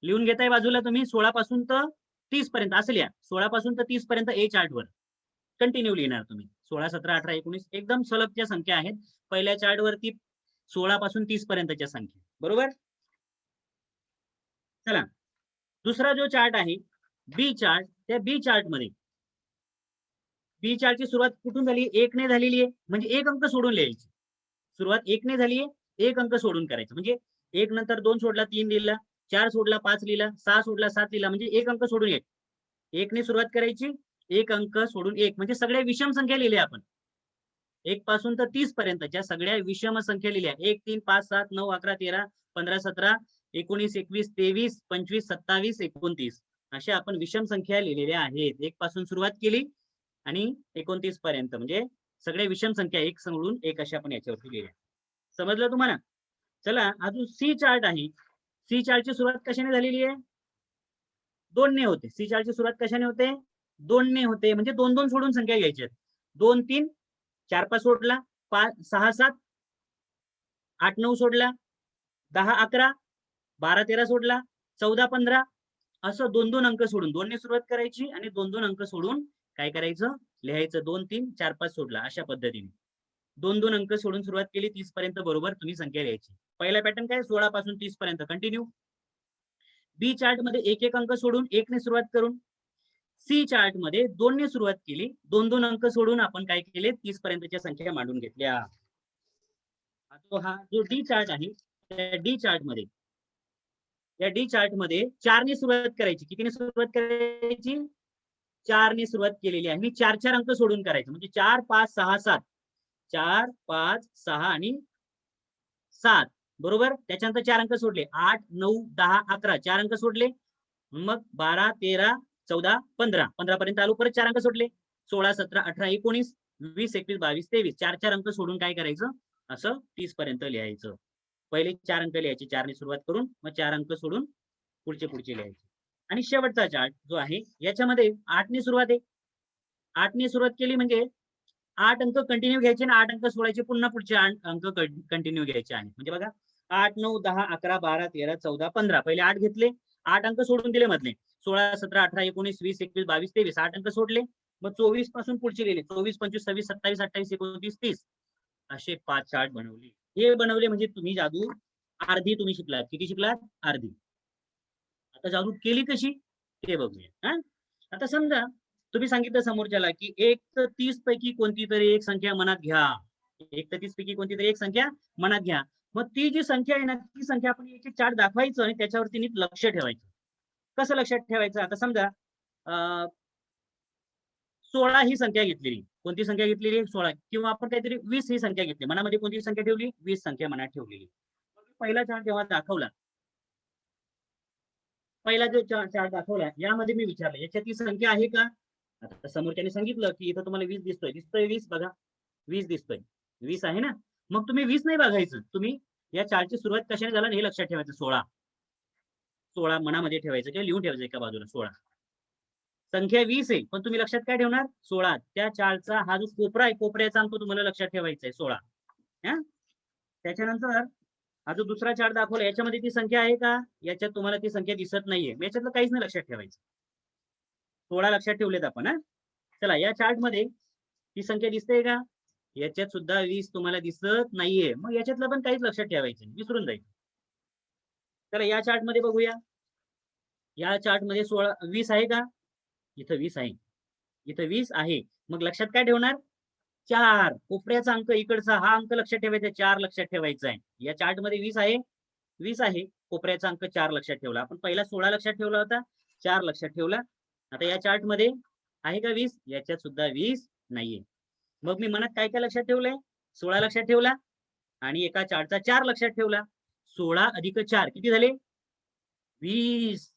लिहून घेताय बाजूला तुम्ही 16 पासून तर 30 पर्यंत असं लिहा. 16 पासून तर 30 पर्यंत ए चार्ट वर कंटिन्यू लिहिणार तुम्ही. 16 17 18 19 एकदम सलगच्या संख्या आहेत. पहिल्या चार्ट वरती 16 पासून 30 पर्यंतच्या संख्या बरोबर. चला दुसरा जो चार्ट आहे बी चार्ट त्या बी चार्ट मध्ये बी चार्टची सुरुवात कुठून झाली? 1 ने झालेली आहे, म्हणजे एक अंक सोडून लिहायची. सुरुवात 1 ने झाली आहे, एक अंक सोडून करायचं. म्हणजे 1 नंतर 2 सोडला 3 लिहिला, 4 सोडला 5 लिहिला, 6 सोडला 7 लिहिला, म्हणजे एक अंक सोडून एक. 1 ने सुरुवात करायची, एक अंक सोडून एक, म्हणजे सगळ्या विषम संख्या लिहिल्या आपण. 1 पासून तर 30 पर्यंतच्या सगळ्या विषम संख्या लिहिल्या. 1, 3, 5, 7, 9, 11, 13, 15, 17, 19, 21, 23, 25, 27, 29 अशा आपण विषम संख्या लिहिलेल्या आहेत. 1 पासून सुरुवात केली आणि 29 पर्यंत, म्हणजे सगळ्या विषम संख्या एक सोडून एक अशा आपण याच्यावरती लिहिल्या. समजलं तुम्हाला? चला अजून सी चार्ट आहे. सी चार्टची सुरुवात कशाने झालेली आहे? 2 ने होते. सी चार्टची सुरुवात कशाने होते? 2 ने होते, म्हणजे 2-2 सोडून संख्या घ्यायच्या. 2, 3, 4, 5 सोडला, 5, 6, 7, 8, 9 सोडला, 10, 11, 12, 13 सोडला, 14, 15 असं 2-2 अंक सोडून 2 ने सुरुवात करायची आणि 2-2 अंक सोडून काय करायचं? लिहायचं. 2, 3, 4, 5 सोडला अशा पद्धतीने. 2-2 अंक सोडून सुरुवात केली 30 पर्यंत बरोबर तुम्ही संख्या लिहायची. पहिला पॅटर्न काय? 16 पासून 30 पर्यंत कंटिन्यू. बी चार्ट मध्ये एक एक अंक सोडून 1 ने सुरुवात करून, सी चार्ट मध्ये 2 ने सुरुवात केली, 2-2 अंक सोडून आपण काय केले? 30 पर्यंतच्या संख्या मांडून घेतल्या. हा जो डी चार्ट आहे, त्या डी चार्ट मध्ये या डी चार्ट मध्ये 4 ने सुरुवात करायची. कितीने सुरुवात करायची? 4 ने सुरुवात केलेली आहे. आणि 4-4 अंक सोडून करायचं, म्हणजे 4, 5, 6, 7, 4, 5, 6 आणि 7 बरोबर. त्याच्यानंतर 4 अंक सोडले, 8, 9, 10, 11 4 अंक सोडले. मग 12, 13, 14, 15 15 पर्यंत आलो. परत 4 अंक सोडले, 16, 17, 18, 19, 20, 21, 22, 23 4-4 अंक सोडून काय करायचं? असं 30 पर्यंत लिहायचं. पहिले 4 अंक लिहायचे, 4 ने सुरुवात करून, मग 4 अंक सोडून पुढचे लिहायचे. आणि शेवटचा चार्ट जो आहे याच्यामध्ये 8 ने सुरुवात आहे. 8 ने सुरुवात केली म्हणजे 8 अंक कंटिन्यू घ्यायचे आणि 8 अंक सोडायचे, पुन्हा पुढचे अंक कंटिन्यू घ्यायचे आहेत. म्हणजे बघा 8, 9, 10, 11, 12, 13, 14, 15 पहिले 8 घेतले, 8 अंक सोडून दिले मधले. 16, 17, 18, 19, 20, 21, 22, 23 8 अंक सोडले. मग 24 पासून पुढचे लिहिले, 24, 25, 26, 27, 28, 29, 30 असे 5 चार्ट बनवले. हे बनवले म्हणजे तुम्ही जादू अर्धी तुम्ही शिकलात. किती शिकलात? अर्धी. आता जादू केली कशी ते बघूया. आता समजा तुम्ही सांगितलं समोरच्याला की 1 तर 30 पैकी कोणती तरी एक संख्या मनात घ्या. 1 तर 30 पैकी कोणती तरी एक संख्या मनात घ्या. मग ती जी संख्या आहे ना, ती संख्या आपण एक चार्ट दाखवायचं आणि त्याच्यावरती नीट लक्ष ठेवायचं. कसं लक्षात ठेवायचं? आता समजा 16 ही संख्या घेतलेली. कोणती संख्या घेतलेली? 16 किंवा आपण काहीतरी 20 ही संख्या घेतली. मनामध्ये कोणती संख्या ठेवली? 20 संख्या मनात ठेवलेली. पहिला चार्ट जेव्हा दाखवला, पहिला जो चार्ट दाखवला यामध्ये मी विचारलं याच्यात ती संख्या आहे का? आता समोरच्याने सांगितलं की इथं तुम्हाला 20 दिसतोय 20 बघा, 20 दिसतोय, 20 आहे ना. मग तुम्ही 20 नाही बघायचं, तुम्ही या चार्टची सुरुवात कशाने झाला हे लक्षात ठेवायचं. 16 मनामध्ये ठेवायचं किंवा लिहून ठेवायचं एका बाजूला. 16 संख्या 20 आहे, पण तुम्ही लक्षात काय ठेवणार? 16. त्या चार्टचा हा जो कोपरा आहे, कोपऱ्याचा अंक तुम्हाला लक्षात ठेवायचा आहे 16. त्याच्यानंतर हा जो दुसरा चार्ट दाखवला याच्यामध्ये ती संख्या आहे का? याच्यात तुम्हाला ती संख्या दिसत नाहीये. याच्यातलं काहीच नाही लक्षात ठेवायचं. 16 लक्षात ठेवलेत आपण. चला या चार्ट मध्ये ती संख्या दिसते का? याच्यात सुद्धा 20 तुम्हाला दिसत नाहीये. मग याच्यातलं पण काहीच लक्षात ठेवायचं, विसरून जायचं. चला या चार्ट मध्ये बघूया. या चार्ट मध्ये 20 आहे का? इथं 20 आहे. इथं 20 आहे. मग लक्षात काय ठेवणार? 4 कोपऱ्याचा अंक इकडचा हा अंक लक्षात ठेवायचा, 4 लक्षात ठेवायचा आहे. या चार्ट मध्ये 20 आहे, 20 आहे. कोपऱ्याचा अंक 4 लक्षात ठेवला. आपण पहिला 16 लक्षात ठेवला होता, 4 लक्षात ठेवला. आता या चार्ट मध्ये आहे का 20? याच्यात सुद्धा 20 नाहीये. मग मी मनात काय काय लक्षात ठेवलंय? 16 लक्षात ठेवला आणि एका चार्टचा 4 लक्षात ठेवला. 16 अधिक 4 किती झाले? 20.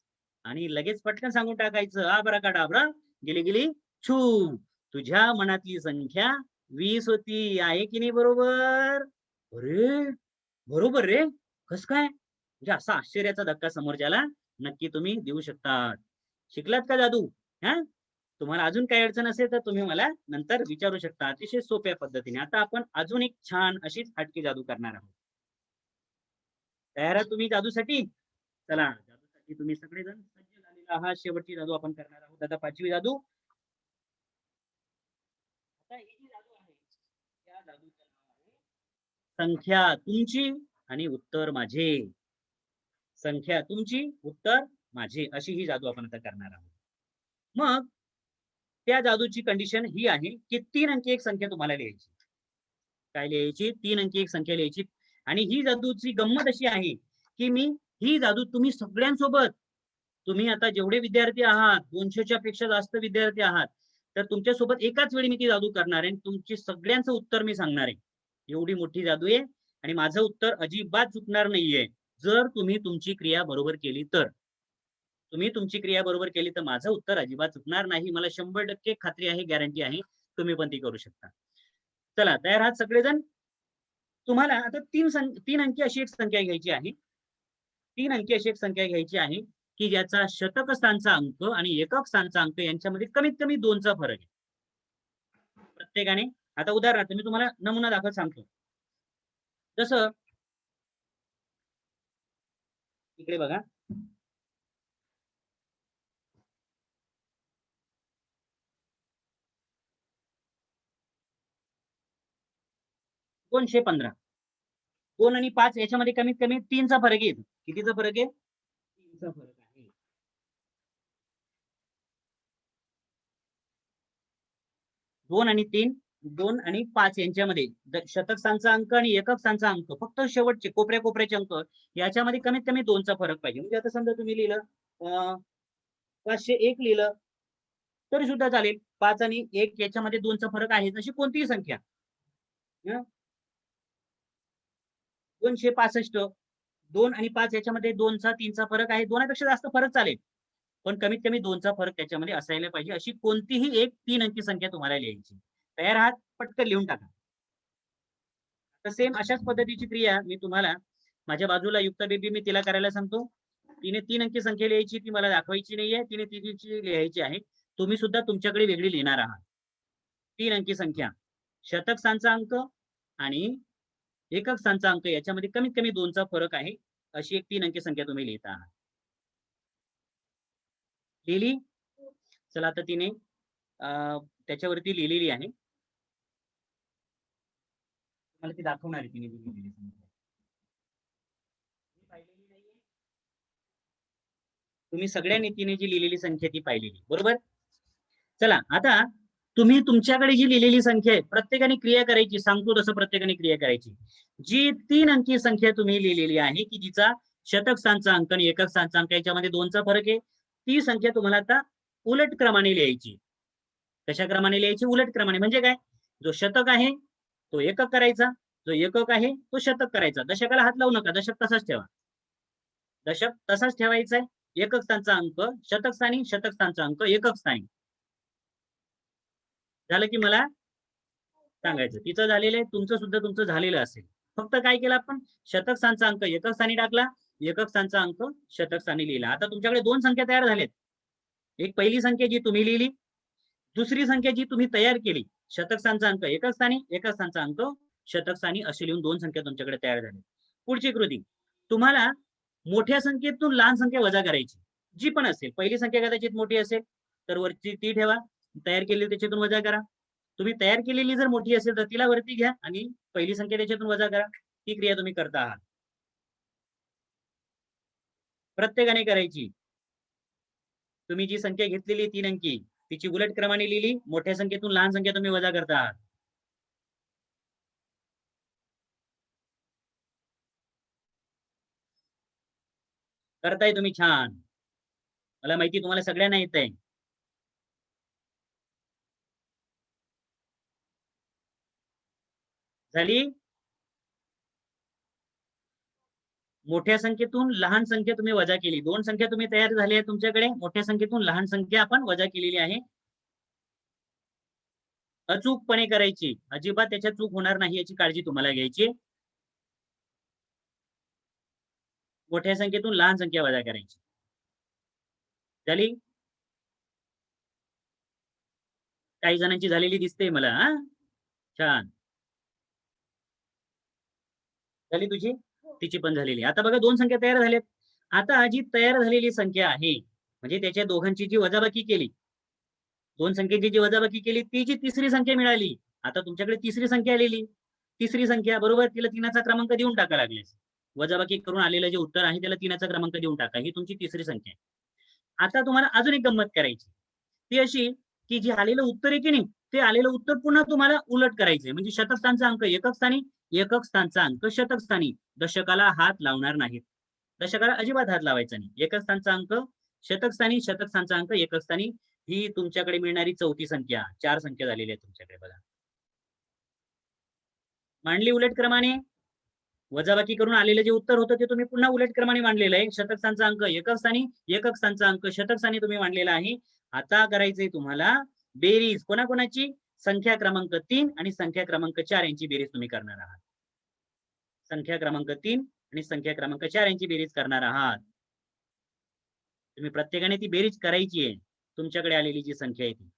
आणि लगेच पटकन सांगून टाकायचं आबराकाडाबरा गेली गेली छू. तुझ्या मनातली संख्या 20 होती. आहे की नाही बरोबर? अरे बरोबर रे, कस काय? म्हणजे असा आश्चर्याचा धक्का समोरच्याला नक्की तुम्ही देऊ शकता. शिकलात का जादू? तुम्हाला अजून काही अडचण असेल तर तुम्ही मला नंतर विचारू शकता अतिशय सोप्या पद्धतीने. आता आपण अजून एक छान अशीच हटकी जादू करणार आहोत. तयार आहात तुम्ही जादूसाठी? चला जादूसाठी तुम्ही सगळेजण सज्ज झालेला आहात. शेवटची जादू आपण करणार आहोत. आता 5वी जादू. आता ही जी जादू आहे त्या जादूचं नाव आहे संख्या तुमची आणि उत्तर माझे. संख्या तुमची उत्तर माझे अशी ही जादू आपण आता करणार आहोत. मग त्या जादूची कंडिशन ही आहे की 3 अंकी एक संख्या तुम्हाला लिहायची. काय लिहायची? 3 अंकी एक संख्या लिहायची. आणि ही जादूची गंमत अशी आहे की मी ही जादू तुम्ही सगळ्यांसोबत, तुम्ही आता जेवढे विद्यार्थी आहात 200च्या पेक्षा जास्त विद्यार्थी आहात, तर तुमच्यासोबत एकाच वेळी मी ती जादू करणार आहे. तुमची सगळ्यांचं उत्तर मी सांगणार आहे. एवढी मोठी जादू आहे आणि माझं उत्तर अजिबात चुकणार नाहीये, जर तुम्ही तुमची क्रिया बरोबर केली तर. तुम्ही तुमची क्रिया बरोबर केली तर माझं उत्तर अजिबात चुकणार नाही. मला 100% खात्री आहे, गॅरंटी आहे. तुम्ही पण ती करू शकता. चला, तयार आहात सगळेजण? तुम्हाला आता 3 अंकी अशी एक संख्या घ्यायची आहे. 3 अंकी अशी एक संख्या घ्यायची आहे की ज्याचा शतक स्थानचा अंक आणि एकक स्थानचा अंक यांच्यामध्ये कमीत कमी 2चा फरक आहे. प्रत्येकाने, आता उदाहरणार्थ मी तुम्हाला नमुना दाखवत सांगतो. जसं इकडे बघा. दोनशे 15. 2 आणि 5 याच्यामध्ये कमीत कमी 3चा फरक आहे. कितीचा फरक आहे? 3चा फरक आहे. 2 आणि 3, 2 आणि 5 यांच्यामध्ये शतक स्थानचा अंक आणि एकक स्थानचा अंक, फक्त शेवटचे कोपऱ्याचे अंक याच्यामध्ये कमीत कमी 2चा फरक पाहिजे. म्हणजे आता समजा तुम्ही लिहिलं 501 लिहिलं तरी सुद्धा चालेल. 5 आणि 1 याच्यामध्ये 2चा फरक आहे. अशी कोणतीही संख्या 265, 2 आणि 5 याच्यामध्ये 2चा 3चा फरक आहे. 2 पेक्षा जास्त फरक चालेल, पण कमीत कमी 2चा फरक त्याच्यामध्ये असायला पाहिजे. अशी कोणतीही एक 3 अंकी संख्या तुम्हाला लिहायची. तयार आहात? पटकन लिहून टाका. तर सेम अशाच पद्धतीची क्रिया मी तुम्हाला, माझ्या बाजूला युक्ता बेबी, मी तिला करायला सांगतो. तिने 3 अंकी संख्या लिहायची, ती मला दाखवायची नाहीये. तिने तिची लिहायची आहे. तुम्ही सुद्धा तुमच्याकडे वेगळी लिहिणार आहात. 3 अंकी संख्या, शतक स्थानचा अंक आणि एकक स्थानचा अंक याच्यामध्ये कमीत कमी 2चा फरक आहे. अशी एक 3 अंकी संख्या तुम्ही लिहित आहात. लिहिली? चला, आता तिने त्याच्यावरती लिहिलेली आहे. मला ती दाखवणार आहे तिने लिहिलेली संख्या. तुम्ही सगळ्यांनी तिने जी लिहिलेली संख्या ती पाहिलेली, बरोबर? चला, आता तुम्ही तुमच्याकडे जी लिहिलेली संख्या आहे, प्रत्येकाने क्रिया करायची. सांगतो तसं प्रत्येकाने क्रिया करायची. जी 3 अंकी संख्या तुम्ही लिहिलेली आहे की जिचा शतक स्थानचा अंक आणि एकक स्थानचा अंक याच्यामध्ये 2चा फरक आहे, ती संख्या तुम्हाला आता उलट क्रमाने लिहायची. कशा क्रमाने लिहायची? उलट क्रमाने. म्हणजे काय? जो शतक आहे तो एकक करायचा, जो एकक आहे तो शतक करायचा. दशकाला हात लावू नका, दशक तसाच ठेवा. दशक तसाच ठेवायचा आहे. एकक स्थानचा अंक शतक स्थानी, शतक स्थानचा अंक एकक स्थानी. झालं की मला सांगायचं. तिचं झालेलं आहे, तुमचं झालेलं असेल. फक्त काय केलं आपण? शतक स्थानचा अंक एकक स्थानी टाकला, एकक स्थानचा अंक शतक स्थानी लिहिला. आता तुमच्याकडे 2 संख्या तयार झाल्यात. एक पहिली संख्या जी तुम्ही लिहिली, दुसरी संख्या जी तुम्ही तयार केली. शतक स्थानचा अंक एकक स्थानी, एकक स्थानचा अंक शतक स्थानी, असे लिहून 2 संख्या तुमच्याकडे तयार झाल्या. पुढची कृती, तुम्हाला मोठ्या संख्येतून लहान संख्या वजा करायची. जी पण असेल. पहिली संख्या कदाचित मोठी असेल तर वरची ती ठेवा, तयार केलेली त्याच्यातून वजा करा. तुम्ही तयार केलेली जर मोठी असेल तर तिला वरती घ्या आणि पहिली संख्या त्याच्यातून वजा करा. ही क्रिया तुम्ही करता आहात. प्रत्येकाने करायची. तुम्ही जी संख्या घेतलेली 3 अंकी, तिची उलट क्रमाने लिहिली. मोठ्या संख्येतून लहान संख्या तुम्ही वजा करता आहात. करताय तुम्ही, छान. मला माहिती तुम्हाला सगळ्यांना येतंय. झाली? मोठ्या संख्येतून लहान संख्या तुम्ही वजा केली. 2 संख्या तुम्ही तयार झाली आहे तुमच्याकडे. मोठ्या संख्येतून लहान संख्या आपण वजा केलेली आहे. अचूकपणे करायची. अजिबात त्याच्यात चूक होणार नाही याची काळजी तुम्हाला घ्यायची. मोठ्या संख्येतून लहान संख्या वजा करायची. झाली? काही जणांची झालेली दिसते मला. छान. झाली तुझी? तिची पण झालेली. आता बघा 2 संख्या तयार झाल्यात. आता जी तयार झालेली संख्या आहे, म्हणजे त्याच्या दोघांची जी वजाबाकी केली, 2 संख्येची जी वजाबाकी केली, ती जी तिसरी संख्या मिळाली. आता तुमच्याकडे तिसरी संख्या आलेली. तिसरी संख्या बरोबर, तिला 3चा क्रमांक देऊन टाका लागल्यास. वजाबाकी करून आलेलं जे उत्तर आहे त्याला 3चा क्रमांक देऊन टाका. ही तुमची तिसरी संख्या आहे. आता तुम्हाला अजून एक गंमत करायची. ती अशी की जे आलेलं उत्तर आहे की नाही, ते आलेलं उत्तर पुन्हा तुम्हाला उलट करायचंय. म्हणजे शतक स्थानचा अंक एकक स्थानी, एकक स्थानचा अंक शतक स्थानी. दशकाला हात लावणार नाहीत. दशकाला अजिबात हात लावायचा नाही. एकक स्थानचा अंक शतक स्थानी, शतक स्थानचा अंक एकक स्थानी. ही तुमच्याकडे मिळणारी चौथी संख्या. 4 संख्या झालेली आहे तुमच्याकडे बघा. मांडली उलट क्रमाने. वजाबाकी करून आलेलं जे उत्तर होतं ते तुम्ही पुन्हा उलट क्रमाने मांडलेलं आहे. शतक स्थानचा अंक एकक स्थानी, एकक स्थानचा अंक शतक स्थानी तुम्ही मांडलेला आहे. आता करायचंय तुम्हाला बेरीज. कोणाकोणाची? संख्या क्रमांक 3 आणि संख्या क्रमांक 4 यांची बेरीज तुम्ही करणार आहात. संख्या क्रमांक 3 आणि संख्या क्रमांक 4 यांची बेरीज करणार आहात. तुम्ही प्रत्येकाने ती बेरीज करायची आहे. तुमच्याकडे आलेली जी संख्या आहे ती.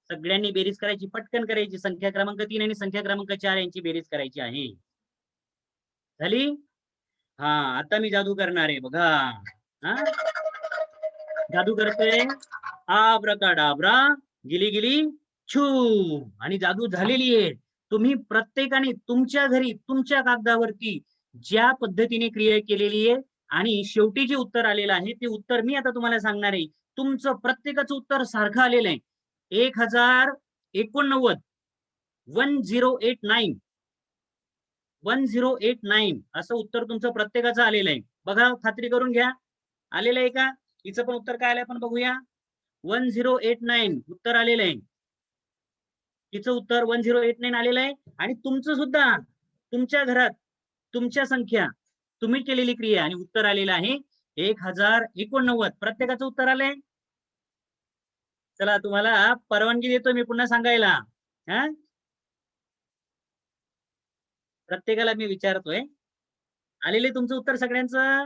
सगळ्यांनी बेरीज करायची, पटकन करायची. संख्या क्रमांक 3 आणि संख्या क्रमांक 4 यांची बेरीज करायची आहे. झाली? हा, आता मी जादू करणार आहे बघा. हा, जादू करतोय. आब्राकाडाब्रा, गिली गिली छू. आणि जादू झालेली आहे. तुम्ही प्रत्येकाने तुमच्या घरी तुमच्या कागदावरती ज्या पद्धतीने क्रिया केलेली आहे आणि शेवटी जे उत्तर आलेलं आहे ते उत्तर मी आता तुम्हाला सांगणार आहे. तुमचं प्रत्येकाचं उत्तर सारखं आलेलं आहे. 1089 1089 1089 असं उत्तर तुमचं प्रत्येकाचं आलेलं आहे. बघा, खात्री करून घ्या. आलेलं आहे का? हिचं पण उत्तर काय आलंय आपण बघूया. 1089 उत्तर आलेलं आहे. तिचं उत्तर 1089 आलेलं आहे. आणि तुमचं सुद्धा तुमच्या घरात तुमच्या संख्या तुम्ही केलेली क्रिया आणि उत्तर आलेलं आहे 1089. प्रत्येकाचं उत्तर आलंय. चला, तुम्हाला परवानगी देतो मी पुन्हा सांगायला. हा, प्रत्येकाला मी विचारतोय, आलेले तुमचं उत्तर सगळ्यांचं?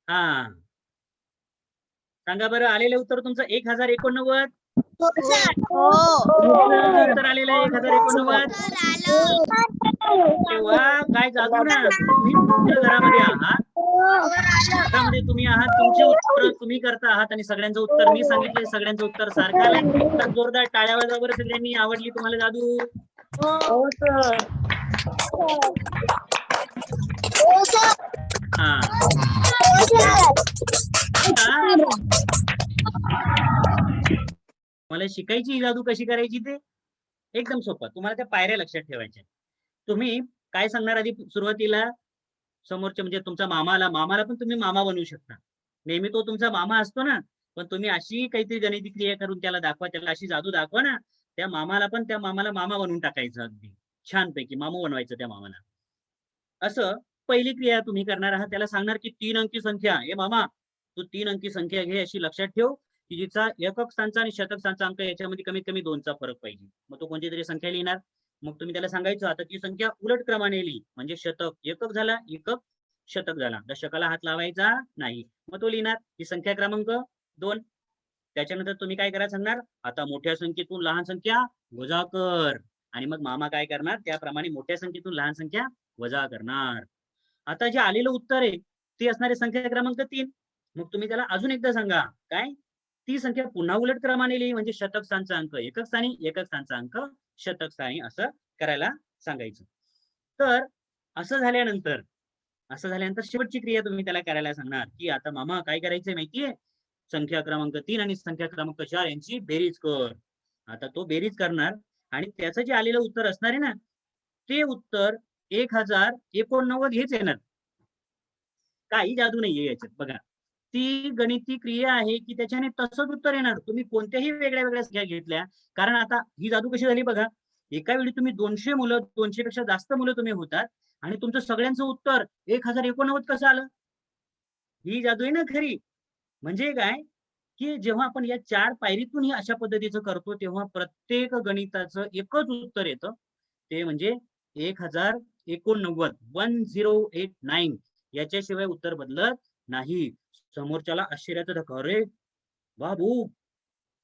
हा, सांगा बरं, आलेले उत्तर तुमचं 1089. उत्तर आलेलं आहे 1089. तेव्हा काय जादू ना, तुम्ही तुमच्या घरामध्ये आहात, घरामध्ये तुम्ही आहात, तुमचे उत्तर तुम्ही करता आहात आणि सगळ्यांचं उत्तर मी सांगितलंय, सगळ्यांचं उत्तर सारखं आलंय. तर जोरदार टाळ्या वाजवा बरं सगळ्यांनी. आवडली तुम्हाला जादू? हो सर. हा, मला शिकायची ही जादू कशी करायची ते एकदम सोपं. तुम्हाला त्या पायऱ्या लक्षात ठेवायच्या. तुम्ही काय सांगणार आधी सुरुवातीला? समोरच्या म्हणजे तुमचा मामाला पण तुम्ही मामा बनवू शकता. नेहमी तो तुमचा मामा असतो ना, पण तुम्ही अशी काहीतरी गणिती क्रिया करून त्याला दाखवा, त्याला अशी जादू दाखवा ना, त्या मामाला मामा बनवून टाकायचं. अगदी छानपैकी मामा बनवायचं त्या मामाला. असं पहिली क्रिया तुम्ही करणार आहात. त्याला सांगणार की 3 अंकी संख्या, ए मामा तू 3 अंकी संख्या घे, अशी लक्षात ठेव की जिचा एकक स्थानचा आणि शतक स्थानचा अंक याच्यामध्ये कमीत कमी 2चा फरक पाहिजे. मग तो कोणती तरी संख्या लिहिणार. मग तुम्ही त्याला सांगायचं आता ती संख्या उलट क्रमाने लिही. म्हणजे शतक एकक झाला, एकक शतक झाला. दशकाला हात लावायचा नाही. मग तो लिहिणार ही संख्या क्रमांक 2. त्याच्यानंतर तुम्ही काय करायला सांगणार, आता मोठ्या संख्येतून लहान संख्या वजा कर. आणि मग मामा काय करणार, त्याप्रमाणे मोठ्या संख्येतून लहान संख्या वजा करणार. आता जे आलेलं उत्तर आहे ते असणारे संख्या क्रमांक 3. मग तुम्ही त्याला अजून एकदा सांगा, काय ती संख्या पुन्हा उलट क्रमाने लिही. म्हणजे शतक स्थानचा अंक एकक स्थानी, एकक स्थानचा अंक शतक स्थानी, असं करायला सांगायचं. तर असं झाल्यानंतर शेवटची क्रिया तुम्ही त्याला करायला सांगणार की आता मामा काय करायचंय माहितीये, संख्या क्रमांक 3 आणि संख्या क्रमांक 4 यांची बेरीज कर. आता तो बेरीज करणार आणि त्याचं जे आलेलं उत्तर असणार आहे ना, ते उत्तर 1089 हेच येणार. काही जादू नाहीये याच्यात. बघा, ती गणिती क्रिया आहे की त्याच्याने तसंच उत्तर येणार. तुम्ही कोणत्याही वेगळ्या वेगळ्या संख्या घेतल्या, कारण आता ही जादू कशी झाली बघा, एका वेळी तुम्ही 200 मुलं, 200 पेक्षा जास्त मुलं तुम्ही होतात आणि तुमचं सगळ्यांचं उत्तर 1089 कसं आलं? ही जादू आहे ना खरी. म्हणजे काय, की जेव्हा आपण या 4 पायरीतून ही अशा पद्धतीचं करतो, तेव्हा प्रत्येक गणिताचं एकच उत्तर येतं. ते म्हणजे 1089 1089. याच्याशिवाय उत्तर बदलत नाही. समोरच्याला आश्चर्याचा धक्का, अरे वा भाऊ,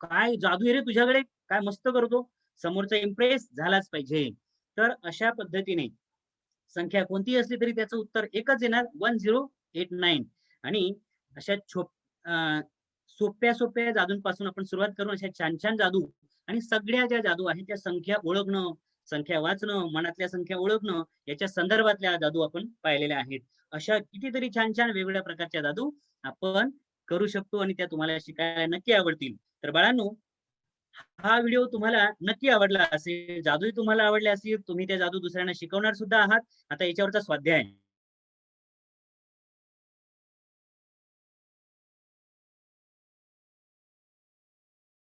काय जादू आहे रे तुझ्याकडे, काय मस्त करतो. समोरचा इम्प्रेस झालाच पाहिजे. तर अशा पद्धतीने संख्या कोणतीही असली तरी त्याचं उत्तर एकच येणार 1089. आणि अशा सोप्या सोप्या जादूंपासून आपण सुरुवात करून अशा छान छान जादू आणि सगळ्या ज्या जादू आहेत त्या संख्या ओळखणं, संख्या वाचणं, मनातल्या संख्या ओळखणं याच्या संदर्भातल्या जादू आपण पाहिलेल्या आहेत. अशा कितीतरी छान छान वेगवेगळ्या प्रकारच्या जादू आपण करू शकतो आणि त्या तुम्हाला शिकायला नक्की आवडतील. तर बाळांनो, हा व्हिडिओ तुम्हाला नक्की आवडला असेल, जादूही तुम्हाला आवडले असतील, तुम्ही त्या जादू दुसऱ्यांना शिकवणार सुद्धा आहात. आता याच्यावरचा स्वाध्याय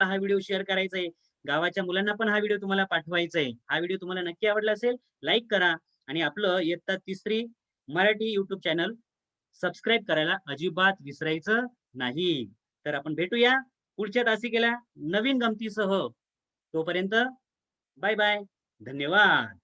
हा व्हिडिओ शेअर करायचा आहे. गावाच्या मुलांना पण हा व्हिडिओ तुम्हाला पाठवायचा आहे. हा व्हिडिओ तुम्हाला नक्की आवडला असेल, लाईक करा आणि आपलं इयत्ता 3री मराठी YouTube चॅनल सबस्क्राईब करायला अजिबात विसरायचं नाही. तर आपण भेटूया पुढच्या तासिकेला नवीन गमतीसह. तोपर्यंत बाय बाय. धन्यवाद.